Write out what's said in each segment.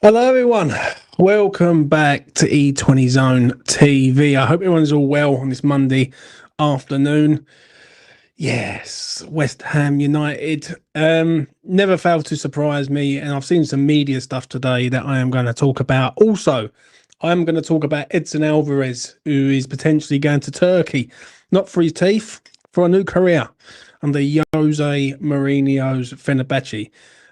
Hello, everyone. Welcome back to E20 Zone TV. I hope everyone's all well on this Monday afternoon. Yes, West Ham United never failed to surprise me, and I've seen some media stuff today that I am going to talk about. Also, I'm going to talk about Edson Alvarez, who is potentially going to Turkey, not for his teeth, for a new career under Jose Mourinho's Fenerbahce.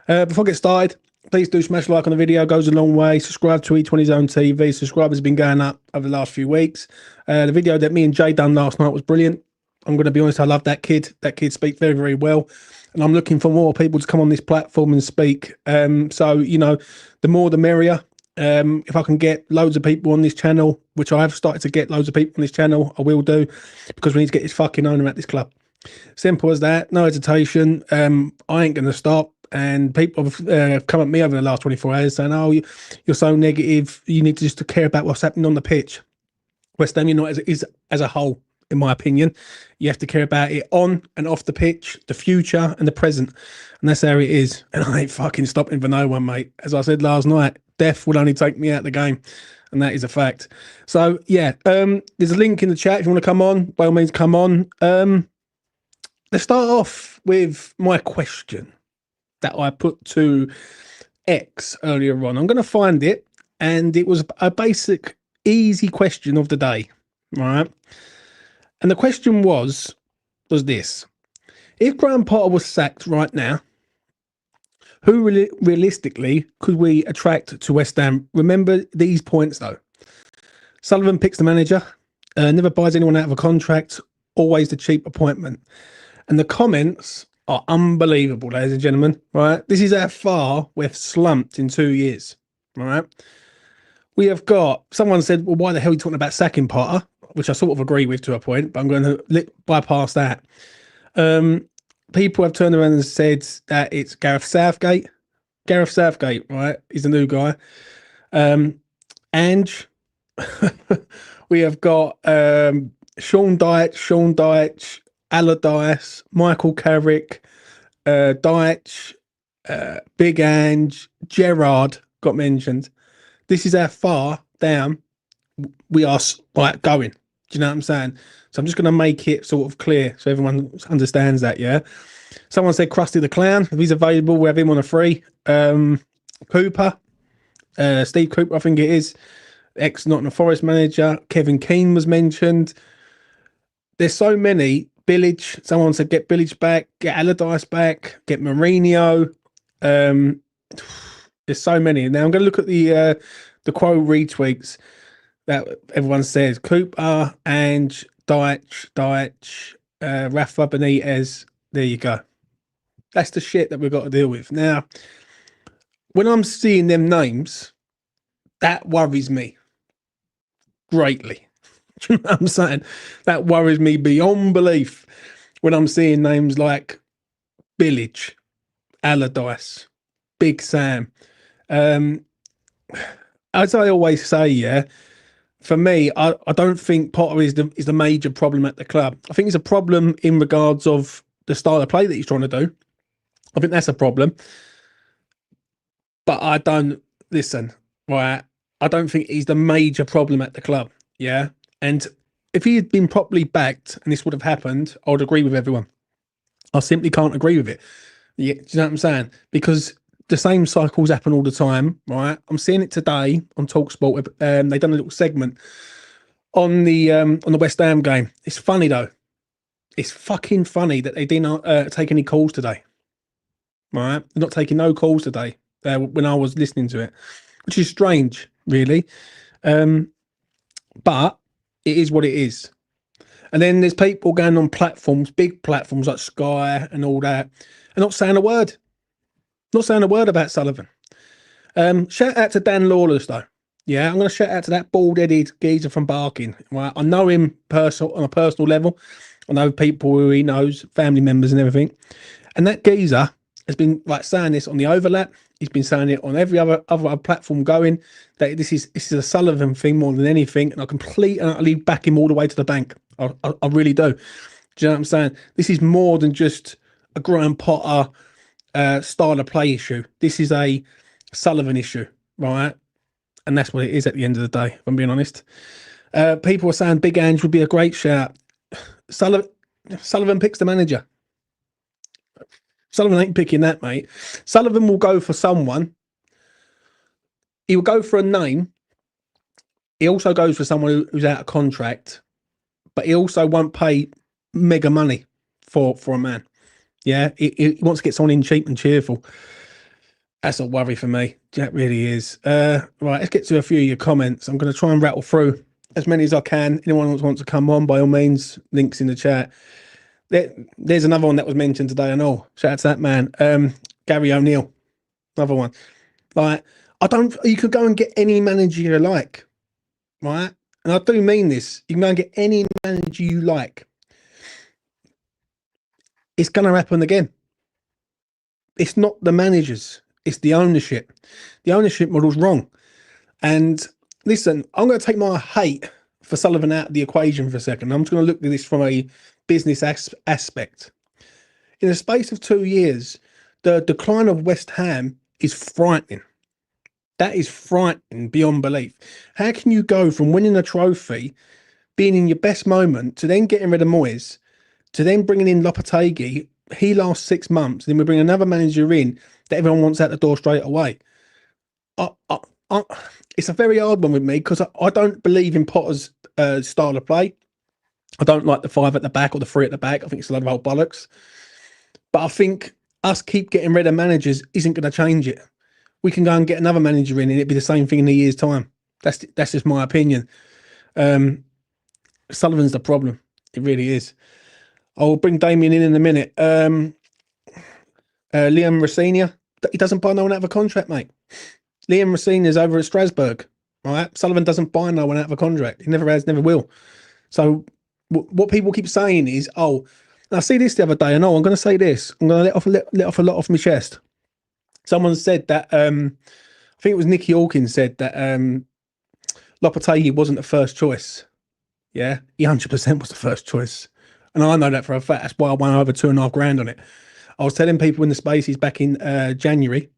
Before I get started, please do smash like on the video, goes a long way. Subscribe to E20 Zone TV. Subscribers have been going up over the last few weeks. The video that me and Jay done last night was brilliant. I'm going to be honest, I love that kid. That kid speaks very, very well. And I'm looking for more people to come on this platform and speak. So, the more the merrier. If I can get loads of people on this channel, which I have started to get loads of people on this channel, I will do, because we need to get this fucking owner at this club. Simple as that. No hesitation. I ain't going to stop. And people have come at me over the last 24 hours saying, oh, you're so negative. You need to just care about what's happening on the pitch. West Ham United is as a whole, in my opinion. You have to care about it on and off the pitch, the future and the present. And that's how it is. And I ain't fucking stopping for no one, mate. As I said last night, death will only take me out of the game. And that is a fact. So, yeah, there's a link in the chat. If you want to come on, by all means, come on. Let's start off with my question that I put to X earlier on. I'm going to find it. And it was a basic, easy question of the day. Right. And the question was this. If Graham Potter was sacked right now, who realistically could we attract to West Ham? Remember these points, though. Sullivan picks the manager, never buys anyone out of a contract, always the cheap appointment. And the comments are unbelievable, ladies and gentlemen, right? This is how far we've slumped in 2 years, right? We have got, someone said, well, why the hell are you talking about sacking Potter? Which I sort of agree with to a point, but I'm going to bypass that. People have turned around and said that it's Gareth Southgate. Gareth Southgate, right? He's the new guy. Ange. We have got Sean Dyche, Allardyce, Michael Carrick, Dyche, Big Ange, Gerrard got mentioned. This is how far down we are like going. Do you know what I'm saying? So I'm just going to make it sort of clear so everyone understands that, yeah? Someone said Krusty the Clown. If he's available, we have him on a free. Cooper, Steve Cooper, I think it is. Ex-Nottingham Forest manager. Kevin Keane was mentioned. There's so many. Billage. Someone said get Billage back, get Allardyce back, get Mourinho. There's so many. Now I'm going to look at the quote retweets that everyone says. Cooper, Ange, Dyche, Rafa Benitez. There you go. That's the shit that we've got to deal with. Now, when I'm seeing them names, that worries me greatly. Do you know what I'm saying? That worries me beyond belief when I'm seeing names like Billage, Allardyce, Big Sam. As I always say, yeah, for me, I don't think Potter is the major problem at the club. I think it's a problem in regards of the style of play that he's trying to do. I think that's a problem. But I don't listen, right? I don't think he's the major problem at the club. Yeah. And if he had been properly backed and this would have happened, I would agree with everyone. I simply can't agree with it. Yeah, do you know what I'm saying? Because the same cycles happen all the time, right? I'm seeing it today on TalkSport. They done a little segment on the West Ham game. It's funny though. It's fucking funny that they didn't take any calls today. Right? They're not taking no calls today when I was listening to it, which is strange, really. But it is what it is. And then there's people going on platforms, big platforms like Sky and all that, and not saying a word. Not saying a word about Sullivan. Shout out to Dan Lawless, though. Yeah, I'm going to shout out to that bald-headed geezer from Barking. Right? I know him on a personal level. I know people who he knows, family members and everything. And that geezer has been like saying this on the overlap. He's been saying it on every other platform going, that this is a Sullivan thing more than anything. And I completely and utterly back him all the way to the bank. I really do. Do you know what I'm saying? This is more than just a Graham Potter style of play issue. This is a Sullivan issue. right? And that's what it is at the end of the day, if I'm being honest. People are saying Big Ange would be a great shout. Sullivan picks the manager. Sullivan ain't picking that, mate. Sullivan will go for someone. He will go for a name. He also goes for someone who's out of contract, but he also won't pay mega money for a man. Yeah, he wants to get someone in cheap and cheerful. That's a worry for me. That really is. Right, let's get to a few of your comments. I'm going to try and rattle through as many as I can. Anyone who wants to come on, by all means, links in the chat. There's another one that was mentioned today. I know. Shout out to that man. Gary O'Neill. Another one. Like, you could go and get any manager you like, right? And I do mean this. You can go and get any manager you like. It's going to happen again. It's not the managers. It's the ownership. The ownership model's wrong. And listen, I'm going to take my hate for Sullivan out of the equation for a second. I'm just going to look at this from a business aspect. In the space of 2 years, the decline of West Ham is frightening. That is frightening beyond belief. How can you go from winning a trophy, being in your best moment, to then getting rid of Moyes, to then bringing in Lopetegui? He lasts 6 months, then we bring another manager in that everyone wants out the door straight away. It's a very hard one with me because I don't believe in Potter's style of play. I don't like the 5 at the back or the 3 at the back. I think it's a lot of old bollocks. But I think us keep getting rid of managers isn't going to change it. We can go and get another manager in and it'd be the same thing in a year's time. That's just my opinion. Sullivan's the problem. It really is. I'll bring Damien in a minute. Liam Rossini, he doesn't buy no one out of a contract, mate. Liam Rossini's over at Strasbourg, right? Sullivan doesn't buy no one out of a contract. He never has, never will. So what people keep saying is, I see this the other day, and I'm going to say this. I'm going to let off a lot off my chest. Someone said that, I think it was Nicky Hawkins said that Lopetegui wasn't the first choice. Yeah, he 100% was the first choice. And I know that for a fact. That's why I won over $2,500 on it. I was telling people in the spaces back in January,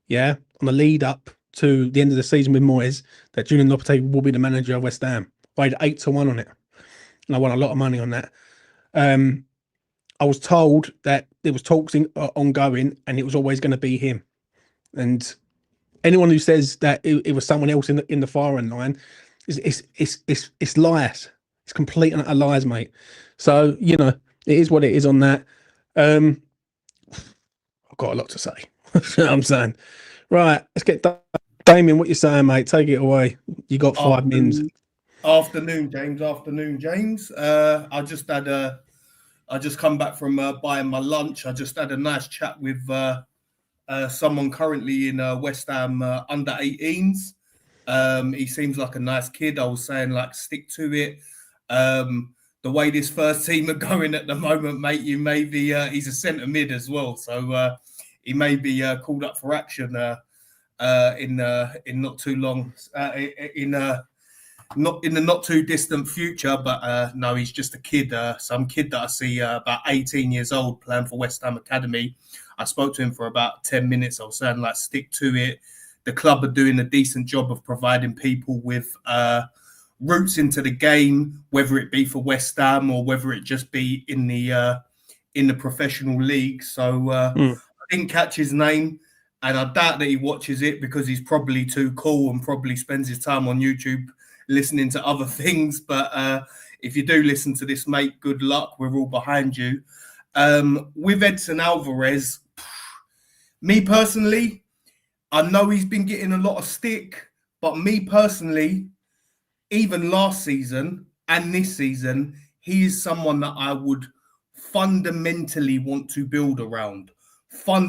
yeah, on the lead up to the end of the season with Moyes, that Julian Lopetegui will be the manager of West Ham. I had 8-1 on it. And I won a lot of money on that. I was told that there was talks ongoing and it was always going to be him. And anyone who says that it was someone else in the firing line, it's lies. It's complete and utter lies, mate. So, it is what it is on that. I've got a lot to say. You know what I'm saying? Right, let's get Damien, what you saying, mate? Take it away. You got 5 minutes. Afternoon, James. I just come back from buying my lunch. I just had a nice chat with someone currently in West Ham under 18s. He seems like a nice kid. I was saying, like, stick to it. The way this first team are going at the moment, mate, you may be. He's a centre mid as well, so he may be called up for action in not too long. Not in the not too distant future, but no, he's just a kid, some kid that I see about 18 years old playing for West Ham Academy. I spoke to him for about 10 minutes. I was saying, like, stick to it. The club are doing a decent job of providing people with routes into the game, whether it be for West Ham or whether it just be in the professional league. So I didn't catch his name, and I doubt that he watches it because he's probably too cool and probably spends his time on YouTube listening to other things. But if you do listen to this, mate, good luck. We're all behind you. With Edson Alvarez, me personally, I know he's been getting a lot of stick, but me personally, even last season and this season, he is someone that I would fundamentally want to build around. Right.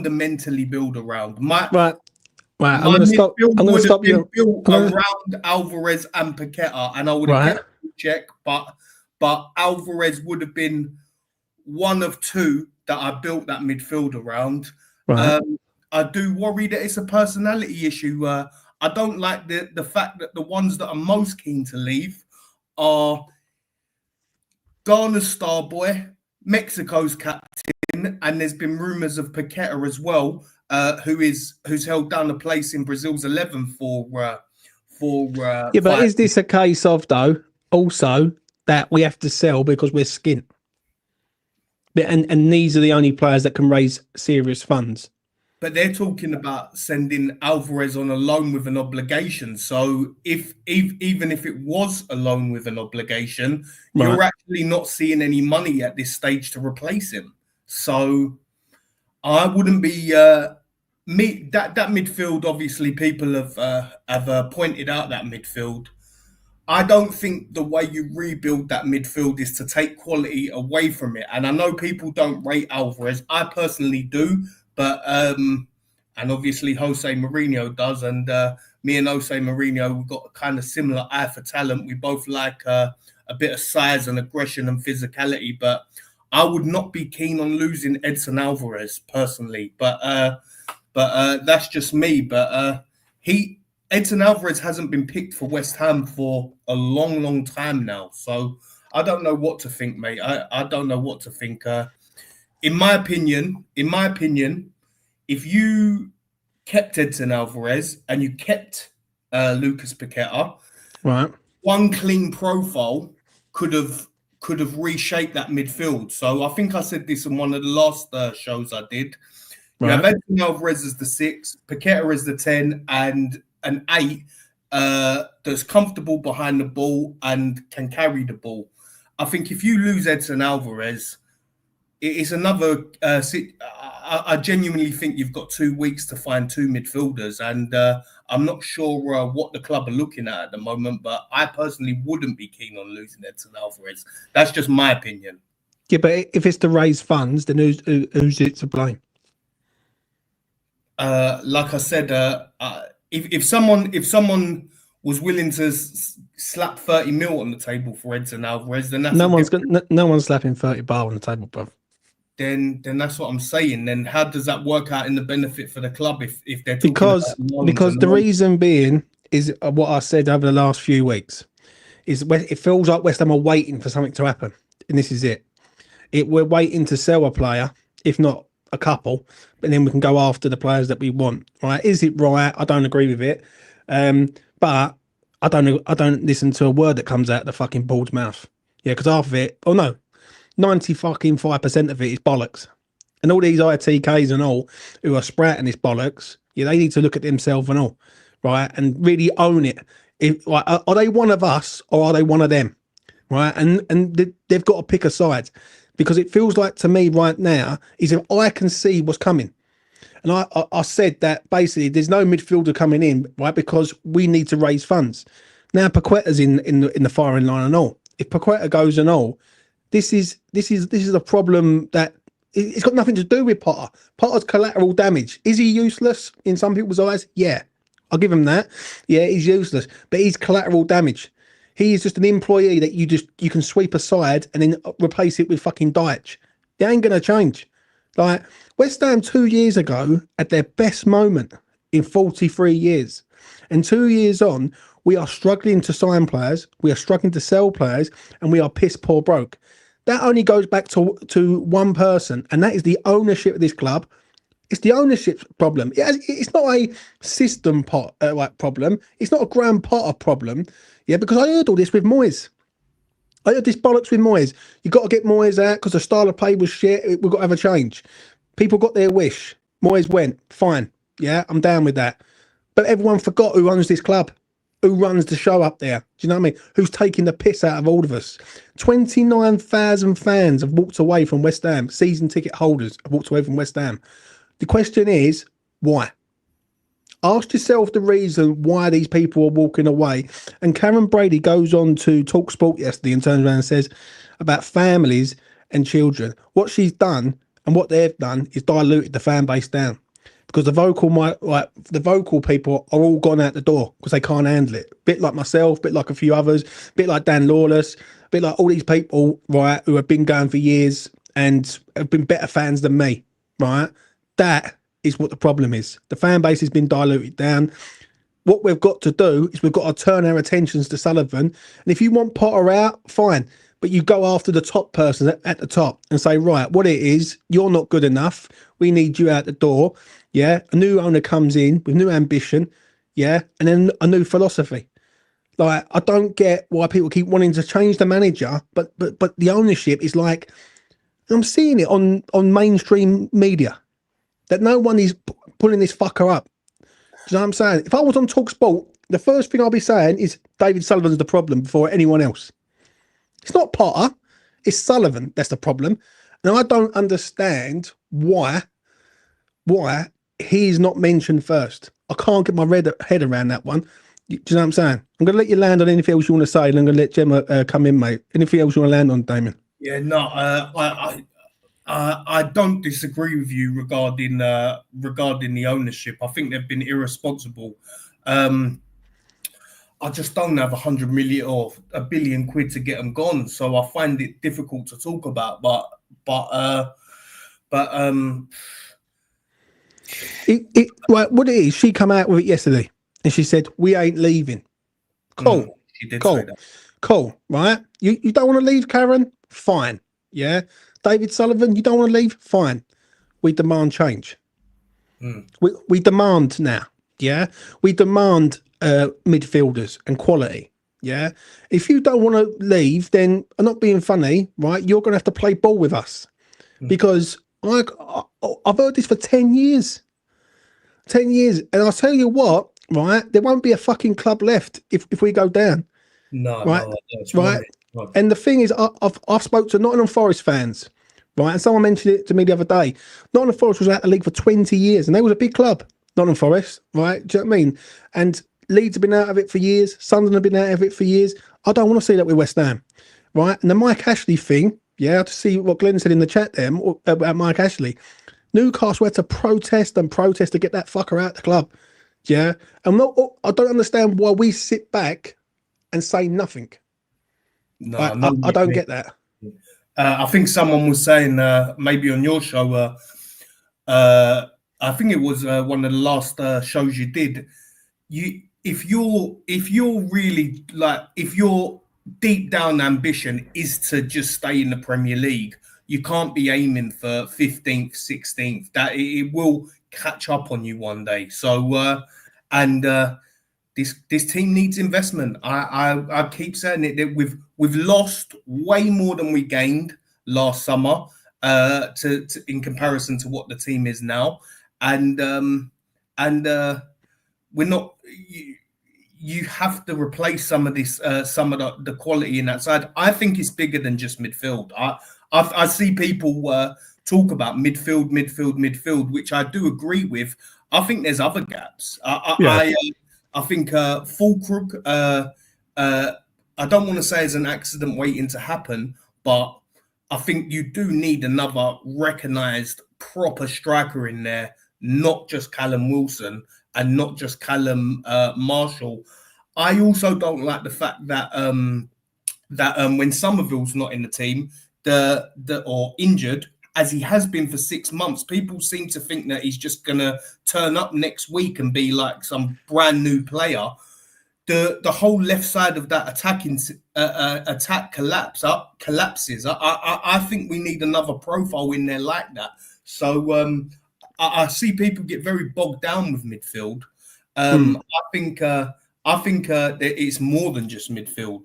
I'm going to stop. I'm going to stop you. Built around Alvarez and Paqueta, and I would have kept check, but Alvarez would have been one of 2 that I built that midfield around. Right. I do worry that it's a personality issue. I don't like the fact that the ones that are most keen to leave are Ghana's star boy, Mexico's captain, and there's been rumours of Paqueta as well, who's held down a place in Brazil's 11 for Yeah, but 5. is this a case of, though, also that we have to sell because we're skint? And these are the only players that can raise serious funds. But they're talking about sending Alvarez on a loan with an obligation. So if even if it was a loan with an obligation, you're actually not seeing any money at this stage to replace him. So I wouldn't be that midfield. Obviously, people have pointed out that midfield. I don't think the way you rebuild that midfield is to take quality away from it. And I know people don't rate Alvarez. I personally do, but and obviously Jose Mourinho does. And me and Jose Mourinho, we've got a kind of similar eye for talent. We both like a bit of size and aggression and physicality. But I would not be keen on losing Edson Alvarez personally. But that's just me. But Edson Alvarez hasn't been picked for West Ham for a long, long time now. So I don't know what to think, mate. I don't know what to think. In my opinion, if you kept Edson Alvarez and you kept Lucas Paqueta, right, one clean profile could have reshaped that midfield. So I think I said this in one of the last shows I did. You have Edson Alvarez as the 6, Paqueta as the 10, and an 8 that's comfortable behind the ball and can carry the ball. I think if you lose Edson Alvarez, it is another. I genuinely think you've got 2 weeks to find 2 midfielders, and I'm not sure what the club are looking at the moment. But I personally wouldn't be keen on losing Edson Alvarez. That's just my opinion. Yeah, but if it's to raise funds, then who's it to blame? Like I said, if someone was willing to slap 30 mil on the table for Edson Alvarez, then that's no one's slapping 30 bar on the table, bro. Then that's what I'm saying. Then how does that work out in the benefit for the club if they're talking because the reason being is what I said over the last few weeks is it feels like West Ham are waiting for something to happen, and this is it. We're waiting to sell a player, if not a couple, but then we can go after the players that we want. Right? Is it right? I don't agree with it, but I don't listen to a word that comes out of the fucking board's mouth. Yeah, because half of it, 95% of it is bollocks, and all these ITKs and all who are sprouting this bollocks, yeah, they need to look at themselves and all, right, and really own it. Are they one of us or are they one of them, right? And they've got to pick a side. Because it feels like to me right now is if I can see what's coming. And I said that basically there's no midfielder coming in, right? Because we need to raise funds. Now Paqueta's in the firing line and all. If Paqueta goes and all, this is a problem that it's got nothing to do with Potter. Potter's collateral damage. Is he useless in some people's eyes? Yeah. I'll give him that. Yeah, he's useless. But he's collateral damage. He is just an employee that you can sweep aside and then replace it with fucking Dyche. It ain't going to change. Like West Ham 2 years ago at their best moment in 43 years. And 2 years on, we are struggling to sign players, we are struggling to sell players, and we are piss poor broke. That only goes back to one person, and that is the ownership of this club. It's the ownership problem. It's not a system problem. It's not a Graham Potter problem. Yeah, because I heard all this with Moyes. I heard this bollocks with Moyes. You got to get Moyes out because the style of play was shit. We've got to have a change. People got their wish. Moyes went. Fine. Yeah, I'm down with that. But everyone forgot who runs this club, who runs the show up there. Do you know what I mean? Who's taking the piss out of all of us? 29,000 fans have walked away from West Ham. Season ticket holders have walked away from West Ham. The question is, why? Ask yourself the reason why these people are walking away. And Karen Brady goes on to Talk Sport yesterday and turns around and says about families and children. What she's done and what they've done is diluted the fan base down because the vocal people are all gone out the door because they can't handle it. Bit like myself, bit like a few others, bit like Dan Lawless, bit like all these people, right, who have been going for years and have been better fans than me, right? That is what the problem is. The fan base has been diluted down. What we've got to do is we've got to turn our attentions to Sullivan. And if you want Potter out, fine. but you go after the top person at the top and say, right, what it is, you're not good enough. We need you out the door. Yeah. A new owner comes in with new ambition. Yeah. And then a new philosophy. Like, I don't get why people keep wanting to change the manager, but the ownership is like, I'm seeing it on mainstream media that no one is pulling this fucker up. Do you know what I'm saying? If I was on TalkSport, the first thing I'll be saying is David Sullivan's the problem before anyone else. It's not Potter, it's Sullivan that's the problem. And I don't understand why he's not mentioned first. I can't get my head around that one. Do you know what I'm saying? I'm going to let you land on anything else you want to say, and I'm going to let Gemma come in, mate. Anything else you want to land on, Damien? Yeah, no, I don't disagree with you regarding the ownership. I think they've been irresponsible. I just don't have 100 million or £1 billion to get them gone, so I find it difficult to talk about. But what it is, she come out with it yesterday, and she said we ain't leaving. Cool, she did cool, say that. Cool, right? You don't want to leave, Karen? Fine, yeah. David Sullivan, you don't want to leave? Fine. We demand change. We demand now, yeah. We demand midfielders and quality, yeah. If you don't want to leave, then I'm not being funny, right? You're going to have to play ball with us because I've heard this for 10 years. 10 years, and I'll tell you what, right? There won't be a fucking club left if we go down. No, right, no, that's right. Right. And the thing is, I've spoke to Nottingham Forest fans, right? And someone mentioned it to me the other day. Nottingham Forest was out of the league for 20 years, and they was a big club, Nottingham Forest, right? Do you know what I mean? And Leeds have been out of it for years. Sunderland have been out of it for years. I don't want to see that with West Ham, right? And the Mike Ashley thing, yeah, to see what Glenn said in the chat there about Mike Ashley. Newcastle had to protest to get that fucker out of the club, yeah. I don't understand why we sit back and say nothing. No, I don't get that. I think someone was saying maybe on your show. I think it was one of the last shows you did. If you're really like, if your deep down ambition is to just stay in the Premier League, you can't be aiming for 15th, 16th. That it will catch up on you one day. So this team needs investment. I keep saying it that we've lost way more than we gained last summer to in comparison to what the team is now, and we're not. You have to replace some of this, some of the quality in that side. I think it's bigger than just midfield. I see people talk about midfield, which I do agree with. I think there's other gaps. I think Fulcrook, I don't want to say it's an accident waiting to happen, but I think you do need another recognised proper striker in there, not just Callum Wilson and not just Callum Marshall. I also don't like the fact that when Somerville's not in the team, or injured, as he has been for 6 months, people seem to think that he's just going to turn up next week and be like some brand new player. The whole left side of that attack collapses. I think we need another profile in there like that. So I see people get very bogged down with midfield. I think that it's more than just midfield.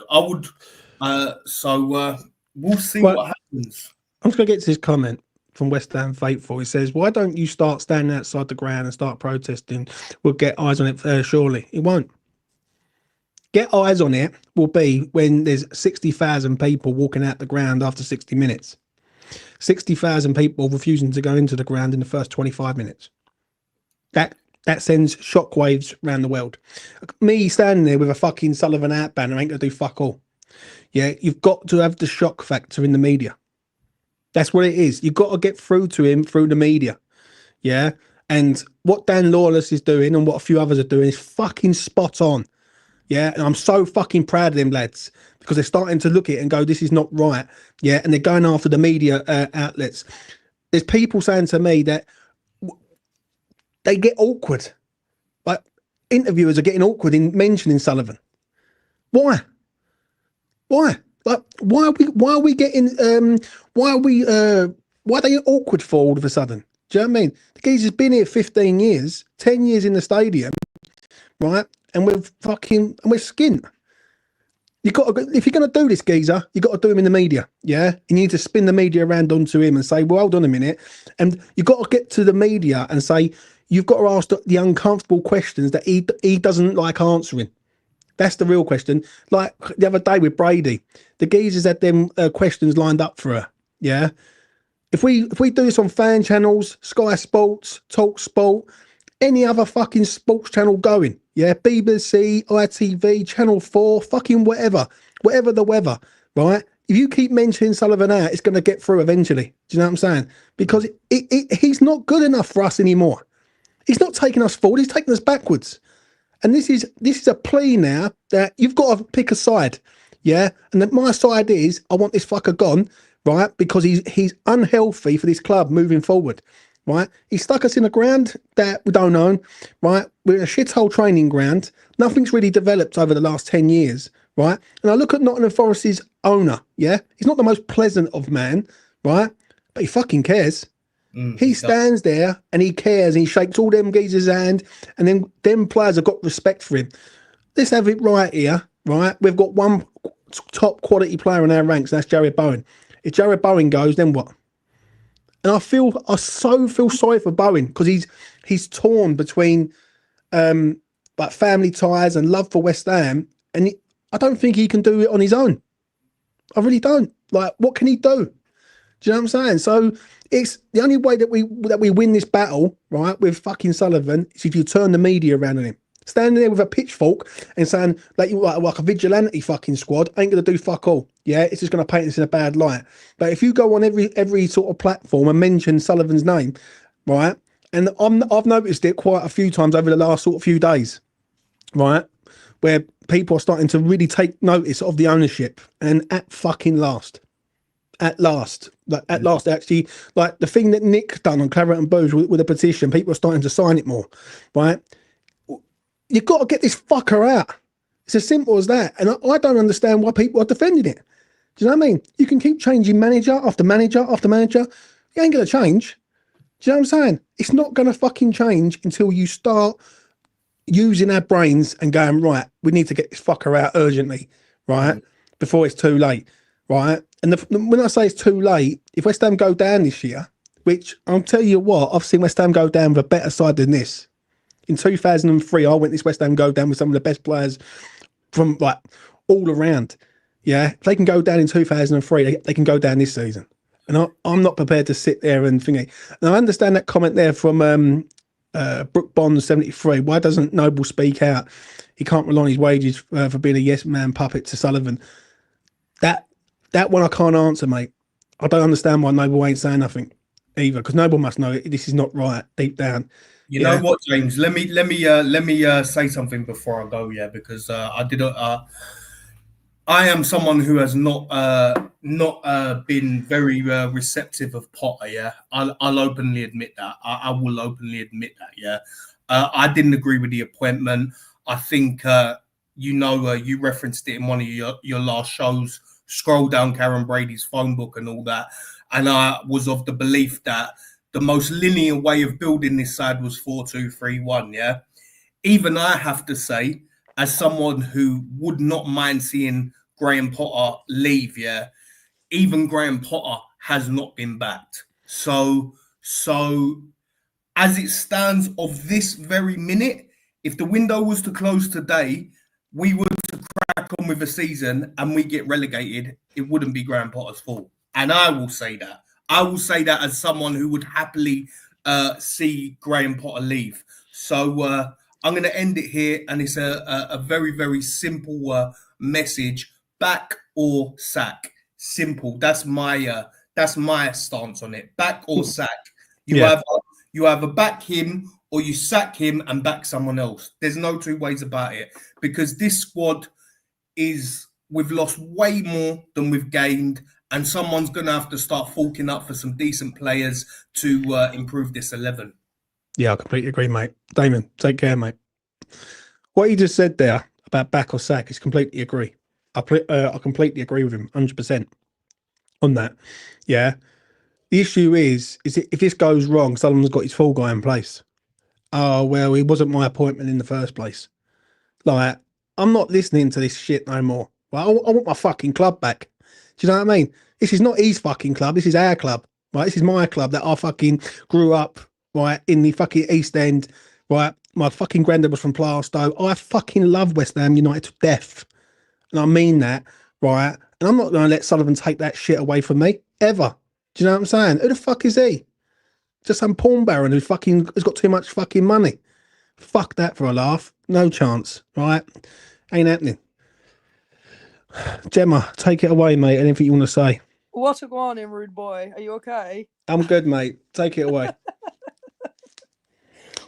We'll see what happens. I'm just going to get to this comment from West Ham Faithful. He says, why don't you start standing outside the ground and start protesting? We'll get eyes on it surely. It won't. Get eyes on it will be when there's 60,000 people walking out the ground after 60 minutes. 60,000 people refusing to go into the ground in the first 25 minutes. That sends shockwaves around the world. Me standing there with a fucking Sullivan out banner ain't going to do fuck all. Yeah, you've got to have the shock factor in the media. That's what it is. You've got to get through to him through the media. Yeah. And what Dan Lawless is doing and what a few others are doing is fucking spot on. Yeah. And I'm so fucking proud of them lads because they're starting to look at it and go, this is not right. Yeah. And they're going after the media outlets. There's people saying to me that they get awkward. Like interviewers are getting awkward in mentioning Sullivan. Why? Like, why are we getting why are they awkward for all of a sudden? Do you know what I mean? The geezer's been here 15 years, 10 years in the stadium, right? And we're skint. You got to, if you're going to do this, geezer, you got to do him in the media. Yeah, you need to spin the media around onto him and say, "Well, hold on a minute," and you got to get to the media and say you've got to ask the uncomfortable questions that he doesn't like answering. That's the real question. Like the other day with Brady, the geezers had them questions lined up for her. Yeah, if we do this on fan channels, Sky Sports, Talk Sport, any other fucking sports channel going, yeah, BBC, ITV, Channel 4, fucking whatever the weather, right? If you keep mentioning Sullivan out, it's going to get through eventually. Do you know what I'm saying? Because he's not good enough for us anymore. He's not taking us forward, he's taking us backwards. And this is a plea now that you've got to pick a side, yeah? And that my side is, I want this fucker gone, right? Because he's unhealthy for this club moving forward, right? He stuck us in a ground that we don't own, right? We're in a shithole training ground. Nothing's really developed over the last 10 years, right? And I look at Nottingham Forest's owner, yeah? He's not the most pleasant of man, right? But he fucking cares. He stands there and he cares and he shakes all them geezers' hand, and then them players have got respect for him. Let's have it right here, right? We've got one top quality player in our ranks, and that's Jared Bowen. If Jared Bowen goes, then what? And I so feel sorry for Bowen because he's torn between like family ties and love for West Ham, and I don't think he can do it on his own. I really don't. Like, what can he do? Do you know what I'm saying? So it's the only way that we win this battle, right, with fucking Sullivan is if you turn the media around on him. Standing there with a pitchfork and saying like a vigilante fucking squad ain't gonna do fuck all. Yeah, it's just gonna paint us in a bad light. But if you go on every sort of platform and mention Sullivan's name, right, and I've noticed it quite a few times over the last sort of few days, right, where people are starting to really take notice of the ownership, and at last, actually, like the thing that Nick done on Claret and Booze with a petition, people are starting to sign it more, right? You've got to get this fucker out. It's as simple as that. And I don't understand why people are defending it. Do you know what I mean? You can keep changing manager after manager after manager. It ain't going to change. Do you know what I'm saying? It's not going to fucking change until you start using our brains and going, right, we need to get this fucker out urgently, right? Before it's too late, right? And when I say it's too late, if West Ham go down this year, which I'll tell you what, I've seen West Ham go down with a better side than this. In 2003, I went this West Ham go down with some of the best players from like all around. Yeah, if they can go down in 2003, they can go down this season. And I'm not prepared to sit there and think. And I understand that comment there from Brook Bond 73. Why doesn't Noble speak out? He can't rely on his wages for being a yes man puppet to Sullivan. That one I can't answer, mate. I don't understand why Noble ain't saying nothing either, because Noble must know this is not right deep down. You know what, James? Let me say something before I go. Yeah, because I am someone who has not been very receptive of Potter. Yeah, I'll openly admit that. I will openly admit that. Yeah, I didn't agree with the appointment. I think you referenced it in one of your last shows. Scroll down Karen Brady's phone book and all that, and I was of the belief that the most linear way of building this side was 4-2-3-1. Yeah, even I have to say, as someone who would not mind seeing Graham Potter leave, yeah, even Graham Potter has not been backed. So as it stands of this very minute, if the window was to close today, we were to crack on with the season and we get relegated, it wouldn't be Graham Potter's fault. And I will say that. I will say that as someone who would happily see Graham Potter leave. So I'm going to end it here, and it's a very, very simple message: back or sack. Simple. That's my stance on it. Back or sack. You either back him or you sack him and back someone else. There's no two ways about it, because this squad we've lost way more than we've gained. And someone's going to have to start forking up for some decent players to improve this 11. Yeah, I completely agree, mate. Damon, take care, mate. What you just said there about back or sack is completely agree. I completely agree with him, 100% on that. Yeah. The issue is if this goes wrong, Sullivan's got his full guy in place. Oh well, it wasn't my appointment in the first place. Like, I'm not listening to this shit no more. Like, I want my fucking club back. Do you know what I mean? This is not his fucking club. This is our club. Right? This is my club that I fucking grew up, right, in the fucking East End. Right? My fucking granddad was from Plaistow. I fucking love West Ham United to death. And I mean that, right? And I'm not going to let Sullivan take that shit away from me, ever. Do you know what I'm saying? Who the fuck is he? Just some porn baron who fucking has got too much fucking money. Fuck that for a laugh. No chance, right? Ain't happening. Gemma, take it away, mate. Anything you want to say? What's going on, rude boy? Are you okay? I'm good, mate. Take it away.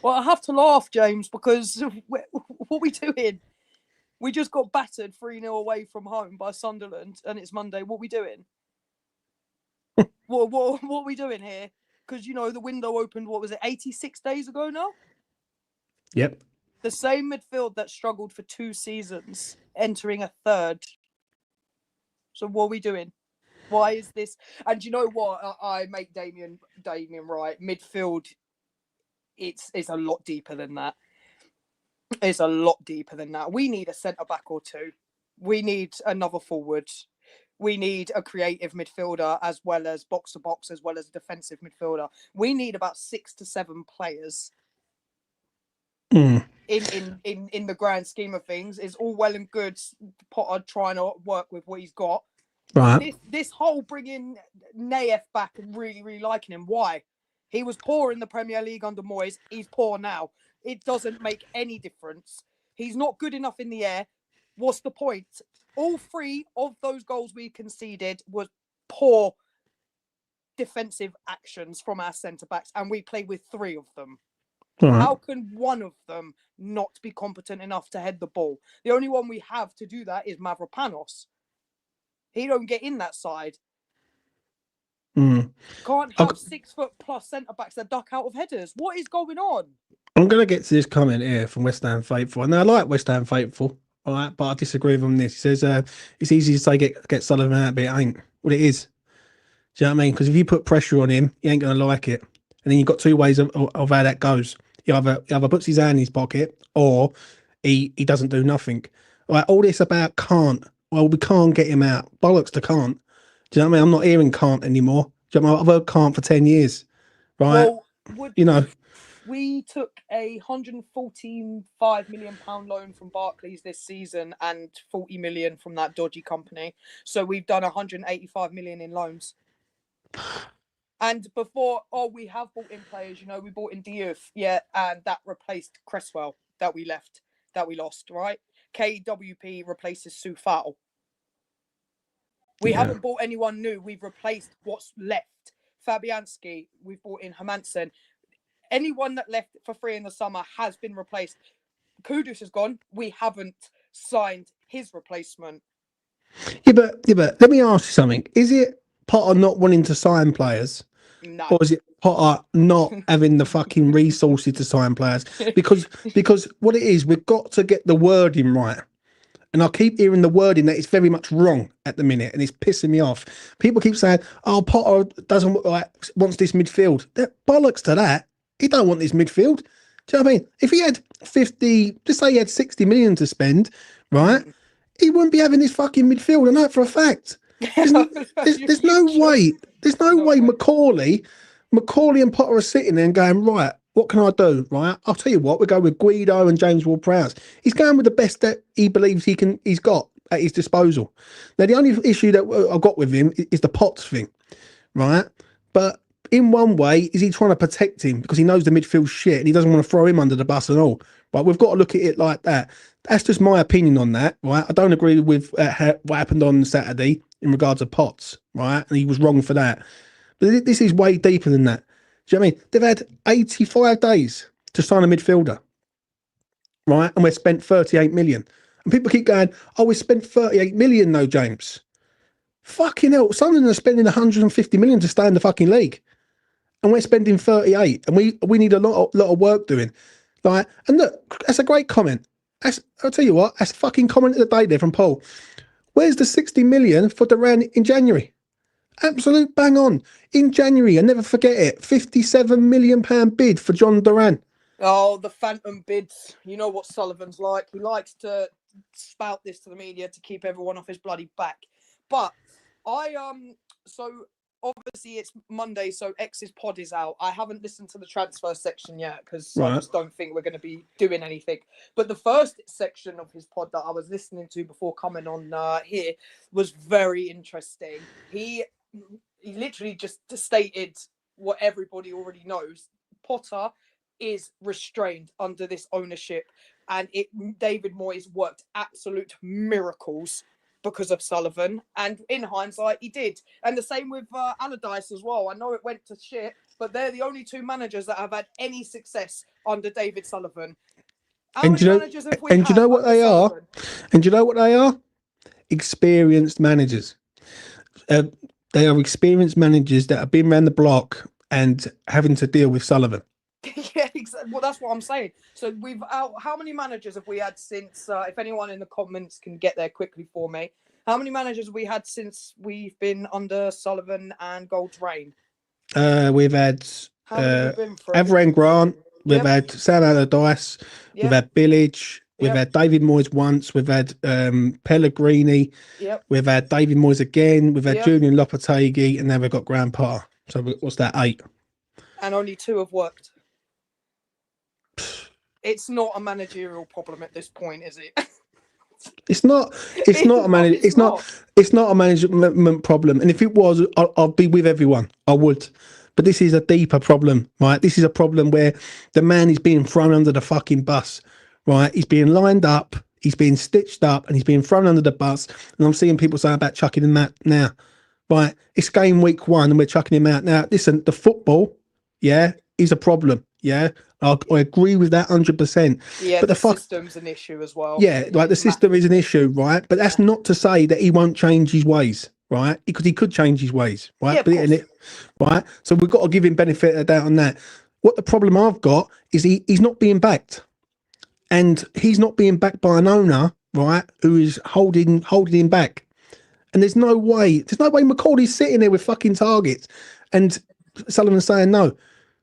Well, I have to laugh, James, because what we doing? We just got battered 3-0 away from home by Sunderland, and it's Monday. What we doing? what are we doing here? Because, you know, the window opened, what was it, 86 days ago now? Yep. The same midfield that struggled for 2 seasons, entering a third. So what are we doing? Why is this? And you know what? I make Damien right. Midfield, it's a lot deeper than that. It's a lot deeper than that. We need a centre-back or two. We need another forward. We need a creative midfielder as well as box-to-box, as well as a defensive midfielder. We need about 6 to 7 players. In the grand scheme of things, it's all well and good Potter trying to work with what he's got. Right. This whole bringing Naef back and really, really liking him. Why? He was poor in the Premier League under Moyes. He's poor now. It doesn't make any difference. He's not good enough in the air. What's the point? All 3 of those goals we conceded was poor defensive actions from our centre-backs, and we played with 3 of them. Right. How can one of them not be competent enough to head the ball? The only one we have to do that is Mavropanos. He don't get in that side. Can't have 6 foot plus centre-backs that duck out of headers. What is going on? I'm going to get to this comment here from West Ham Faithful. And I like West Ham Faithful, all right, but I disagree with him on this. He says it's easy to say get Sullivan out, but it ain't. Well, it is. Do you know what I mean? Because if you put pressure on him, he ain't going to like it. And then you've got 2 ways of how that goes. He either puts his hand in his pocket or he doesn't do nothing. All right, all this about can't. Well, we can't get him out. Bollocks to can't. Do you know what I mean? I'm not hearing can't anymore. Do you know what I mean? I've heard can't for 10 years. Right? Well, you know. We took a £145 million loan from Barclays this season and 40 million from that dodgy company. So we've done 185 million in loans. And before, we have bought in players. You know, we bought in Diouf, and that replaced Cresswell that we lost, right? KWP replaces Soufal. We haven't bought anyone new. We've replaced what's left. Fabianski, we've bought in Hermansen. Anyone that left for free in the summer has been replaced. Kudus has gone. We haven't signed his replacement. Yeah, but let me ask you something. Is it Potter not wanting to sign players? No. Or is it Potter not having the fucking resources to sign players? Because what it is, we've got to get the wording right. And I keep hearing the wording that it's very much wrong at the minute, and it's pissing me off. People keep saying, "Oh, Potter doesn't wants this midfield." That bollocks to that. He don't want this midfield. Do you know what I mean? If he had 50, just say he had 60 million to spend, right? He wouldn't be having this fucking midfield. I know it for a fact. There's no way. There's no way Macaulay and Potter are sitting there and going, right, what can I do? Right? I'll tell you what, we go with Guido and James Ward-Prowse. He's going with the best that he believes he's got at his disposal. Now, the only issue that I've got with him is the Potts thing, right? But in one way, is he trying to protect him because he knows the midfield's shit and he doesn't want to throw him under the bus at all? Right? We've got to look at it like that. That's just my opinion on that, right? I don't agree with what happened on Saturday in regards to Potts, right? And he was wrong for that. But this is way deeper than that. Do you know what I mean? They've had 85 days to sign a midfielder, right? And we've spent 38 million. And people keep going, oh, we spent 38 million though, James. Fucking hell. Sunderland are spending 150 million to stay in the fucking league. And we're spending 38. And we need a lot of work doing. Like, and look, that's a great comment. I'll tell you what, that's a fucking comment of the day there from Paul. Where's the 60 million for Duran in January? Absolute bang on. In January, I never forget it, £57 million bid for John Duran. Oh, the phantom bids. You know what Sullivan's like. He likes to spout this to the media to keep everyone off his bloody back. But so obviously it's Monday, so X's pod is out. I haven't listened to the transfer section yet because I just don't think we're going to be doing anything. But the first section of his pod that I was listening to before coming on here was very interesting. He literally just stated what everybody already knows. Potter is restrained under this ownership, and David Moyes worked absolute miracles because of Sullivan, and in hindsight he did. And the same with Allardyce as well. I know it went to shit, but they're the only two managers that have had any success under David Sullivan. How many managers have we had? And do you know what they are? And do you know what they are? Experienced managers. They are experienced managers that have been around the block and having to deal with Sullivan. Yeah, exactly. Well, that's what I'm saying. So how many managers have we had since? If anyone in the comments can get there quickly for me, how many managers have we had since we've been under Sullivan and Gold's reign? We've had Avram Grant. We've had Sam Allardyce. We've had Billage. We've had David Moyes once. We've had Pellegrini. We've had David Moyes again. We've had Julian Lopetegui, and now we've got Graham Potter. So what's that? 8. And only 2 have worked. It's not a managerial problem at this point, is it? It's not a management problem. And if it was, I'd be with everyone. I would. But this is a deeper problem, right? This is a problem where the man is being thrown under the fucking bus, right? He's being lined up, he's being stitched up, and he's being thrown under the bus. And I'm seeing people saying about chucking him out now, right? It's game week 1 and we're chucking him out now. Listen, the football, is a problem. Yeah, I agree with that 100%. Yeah, but the system's an issue as well. Yeah, like the system is an issue, right? But that's not to say that he won't change his ways, right? Because he could change his ways, right? Yeah, right? So we've got to give him benefit of the doubt on that. What the problem I've got is he's not being backed. And he's not being backed by an owner, right, who is holding him back. And there's no way McCauley's sitting there with fucking targets and Sullivan's saying no.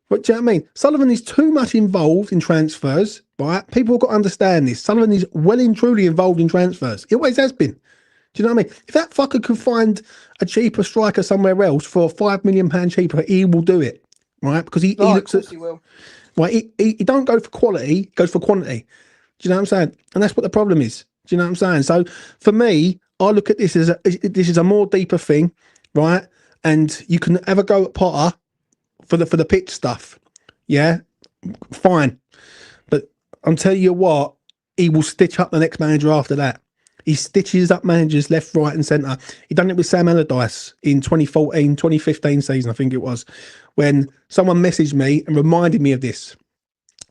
But do you know what I mean? Sullivan is too much involved in transfers, right? People have got to understand this. Sullivan is well and truly involved in transfers. He always has been. Do you know what I mean? If that fucker could find a cheaper striker somewhere else for £5 million cheaper, he will do it, right? Because he looks at. He will. Right, he don't go for quality, he goes for quantity. Do you know what I'm saying? And that's what the problem is. Do you know what I'm saying? So for me, I look at this as this is a more deeper thing, right? And you can have a go at Potter for the pitch stuff, yeah, fine. But I'm telling you what, he will stitch up the next manager after that. He stitches up managers left, right, and centre. He done it with Sam Allardyce in 2014-2015 season, I think it was, when someone messaged me and reminded me of this.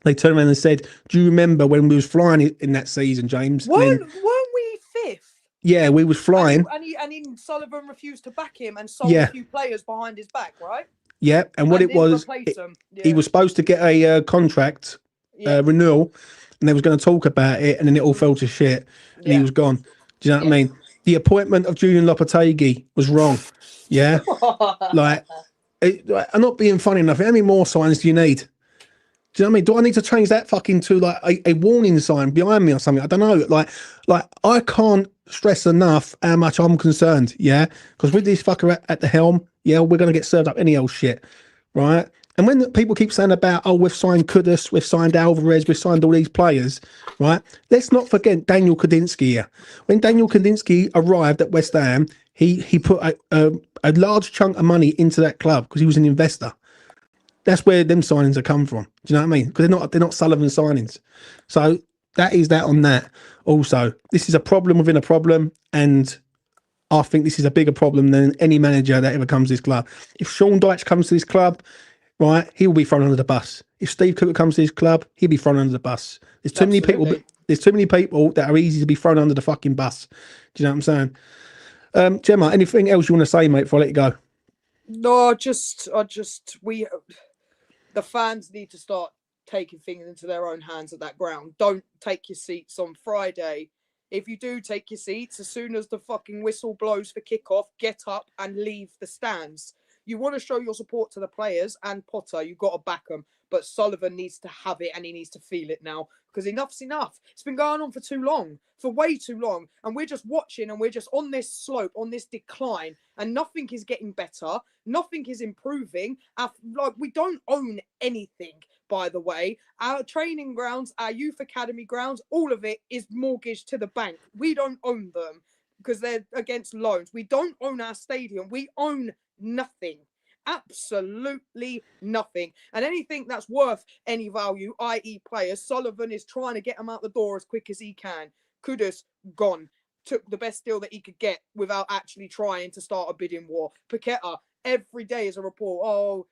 They turned around and said, "Do you remember when we was flying in that season, James? Weren't we 5th? Yeah, we was flying. And Sullivan refused to back him and sold a few players behind his back, right? Yeah, and what it was, he was supposed to get a contract renewal, and they was going to talk about it, and then it all fell to shit, and he was gone. Do you know what I mean? The appointment of Julian Lopetegui was wrong. Yeah, I'm not being funny enough. How many more signs do you need? Do you know what I mean? Do I need to change that fucking to like a warning sign behind me or something? I don't know. Like I can't stress enough how much I'm concerned. Yeah, because with this fucker at the helm, we're gonna get served up any old shit, right? And when people keep saying about, oh, we've signed Kudus, we've signed Alvarez, we've signed all these players, right? Let's not forget Daniel Kudinski here. When Daniel Kudinski arrived at West Ham, he put a large chunk of money into that club because he was an investor. That's where them signings have come from. Do you know what I mean? Because they're not Sullivan signings. So that is that on that. Also, this is a problem within a problem, and I think this is a bigger problem than any manager that ever comes to this club. If Sean Dyche comes to this club, right, he will be thrown under the bus. If Steve Cooper comes to this club, he'll be thrown under the bus. There's too many people. There's too many people that are easy to be thrown under the fucking bus. Do you know what I'm saying? Gemma, anything else you want to say, mate, before I let you go? No, the fans need to start taking things into their own hands at that ground. Don't take your seats on Friday If you do take your seats, as soon as the fucking whistle blows for kickoff, get up and leave the stands. You want to show your support to the players and Potter, you've got to back them. But Sullivan needs to have it and he needs to feel it now because enough's enough. It's been going on for too long, for way too long. And we're just watching and we're just on this slope, on this decline, and nothing is getting better. Nothing is improving. Like, we don't own anything, by the way. Our training grounds, our youth academy grounds, all of it is mortgaged to the bank. We don't own them because they're against loans. We don't own our stadium. We own nothing. Absolutely nothing. And anything that's worth any value, i.e. players, Sullivan is trying to get them out the door as quick as he can. Kudus, gone. Took the best deal that he could get without actually trying to start a bidding war. Paqueta, every day is a report. Oh,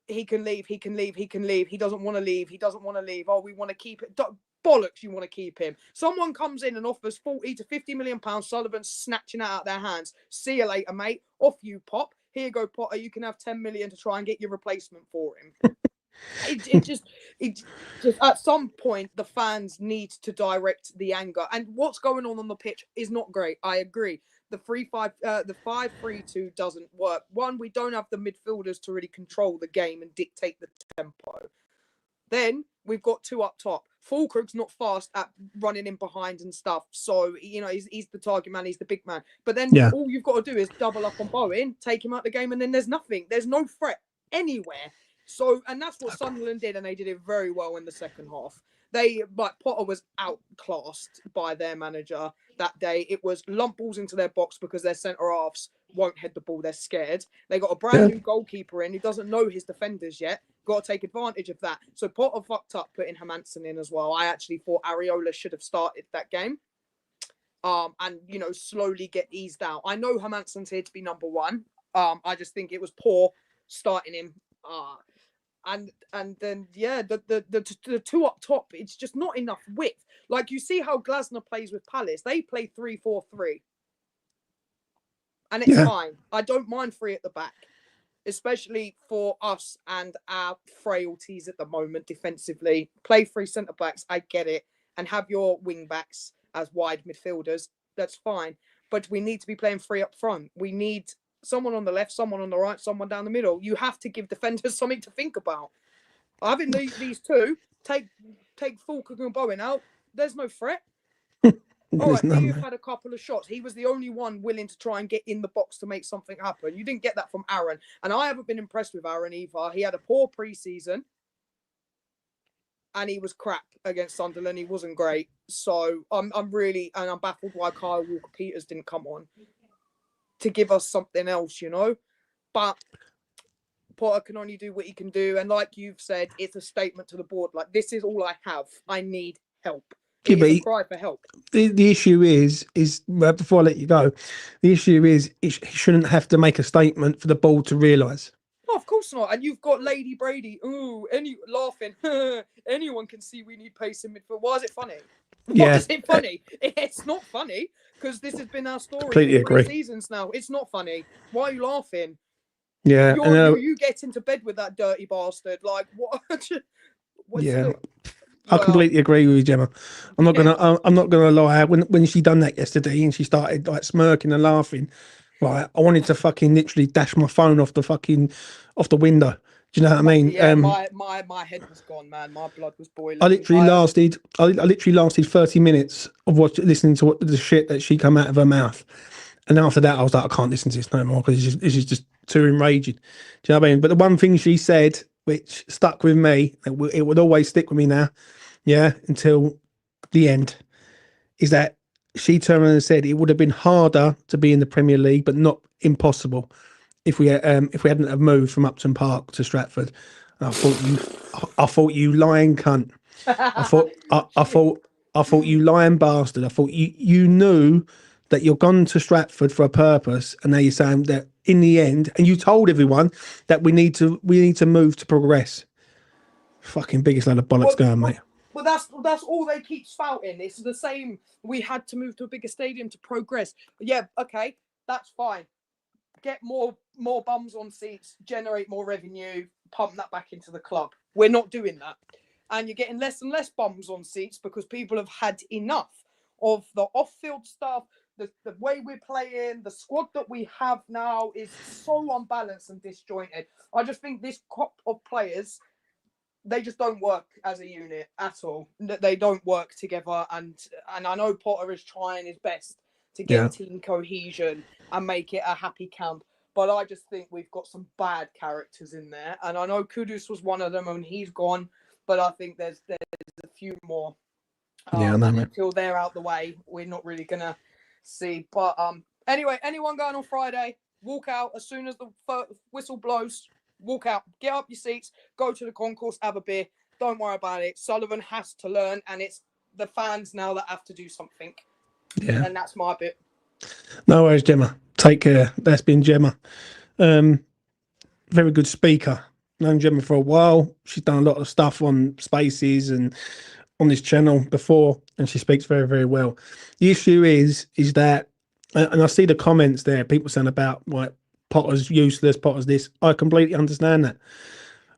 he can leave, he can leave, he can leave. He doesn't want to leave, he doesn't want to leave. Oh, we want to keep it. Bollocks, you want to keep him. Someone comes in and offers 40 to 50 million pounds. Sullivan's snatching it out of their hands. See you later, mate. Off you pop. Here you go, Potter. You can have 10 million to try and get your replacement for him. it just at some point the fans need to direct the anger. And what's going on the pitch is not great. I agree. The 5-3-2 doesn't work. One, we don't have the midfielders to really control the game and dictate the tempo. Then we've got two up top. Fulkrug's not fast at running in behind and stuff. So, you know, he's the target man. He's the big man. But then all you've got to do is double up on Bowen, take him out the game, and then there's nothing. There's no threat anywhere. So, and that's what Sunderland did, and they did it very well in the second half. Potter was outclassed by their manager that day. It was lump balls into their box because their centre-halves won't head the ball. They're scared. They got a brand new goalkeeper in. He doesn't know his defenders yet. Got to take advantage of that. So Potter fucked up putting Hermansen in as well. I actually thought Areola should have started that game. And, you know, slowly get eased out. I know Hermansen's here to be number one. I just think it was poor starting him. And then, the two up top, it's just not enough width. Like, you see how Glasner plays with Palace. They play 3-4-3. And it's fine. I don't mind three at the back, especially for us and our frailties at the moment defensively. Play three centre-backs, I get it. And have your wing-backs as wide midfielders. That's fine. But we need to be playing three up front. We need someone on the left, someone on the right, someone down the middle. You have to give defenders something to think about. Having these two, take Fulkrug and Bowen out, there's no threat. All right, Diouf had a couple of shots. He was the only one willing to try and get in the box to make something happen. You didn't get that from Aaron. And I haven't been impressed with Aaron either. He had a poor pre-season. And he was crap against Sunderland. He wasn't great. So I'm baffled why Kyle Walker-Peters didn't come on to give us something else, you know. But Potter can only do what he can do. And like you've said, it's a statement to the board. Like, this is all I have. I need help. It's a cry for help. The issue is before I let you go, the issue is he shouldn't have to make a statement for the board to realise. No, of course not. And you've got Lady Brady, laughing. Anyone can see we need pace in midfield. Why is it funny? Why is it funny? It's not funny because this has been our story for 3 seasons now. It's not funny. Why are you laughing? Yeah, you get into bed with that dirty bastard. Like what? I completely agree with you, Gemma. I'm not gonna lie. When she done that yesterday and she started like smirking and laughing, right, I wanted to fucking literally dash my phone off the window. Do you know what I mean? Yeah, my head was gone, man. My blood was boiling. I literally lasted 30 minutes of listening to the shit that she come out of her mouth, and after that, I was like, I can't listen to this no more because this is just too enraging. Do you know what I mean? But the one thing she said, which stuck with me, it would always stick with me now, until the end, is that she turned around and said it would have been harder to be in the Premier League, but not impossible if we hadn't have moved from Upton Park to Stratford. And I thought you lying cunt. I thought you lying bastard. I thought you knew that you're gone to Stratford for a purpose, and now you're saying that in the end, and you told everyone that we need to move to progress. Fucking biggest load of bollocks going, mate. Well, that's all they keep spouting. It's the same. We had to move to a bigger stadium to progress. Yeah, okay, that's fine. Get more bums on seats, generate more revenue, pump that back into the club. We're not doing that. And you're getting less and less bums on seats because people have had enough. of the off-field stuff, the way we're playing, the squad that we have now is so unbalanced and disjointed. I just think this crop of players, they just don't work as a unit at all. They don't work together, and I know Potter is trying his best to get team cohesion and make it a happy camp. But I just think we've got some bad characters in there, and I know Kudus was one of them, and he's gone. But I think there's a few more. Until they're out the way, we're not really gonna see. But anyway, anyone going on Friday, walk out as soon as the whistle blows. Walk out, get up your seats, go to the concourse, have a beer. Don't worry about it. Sullivan has to learn, and it's the fans now that have to do something. Yeah, and that's my bit. No worries, Gemma. Take care. That's been Gemma. Very good speaker. Known Gemma for a while. She's done a lot of stuff on Spaces and on this channel before, and she speaks very, very well. The issue is that, and I see the comments there, people saying about like Potter's useless, Potter's this. I completely understand that,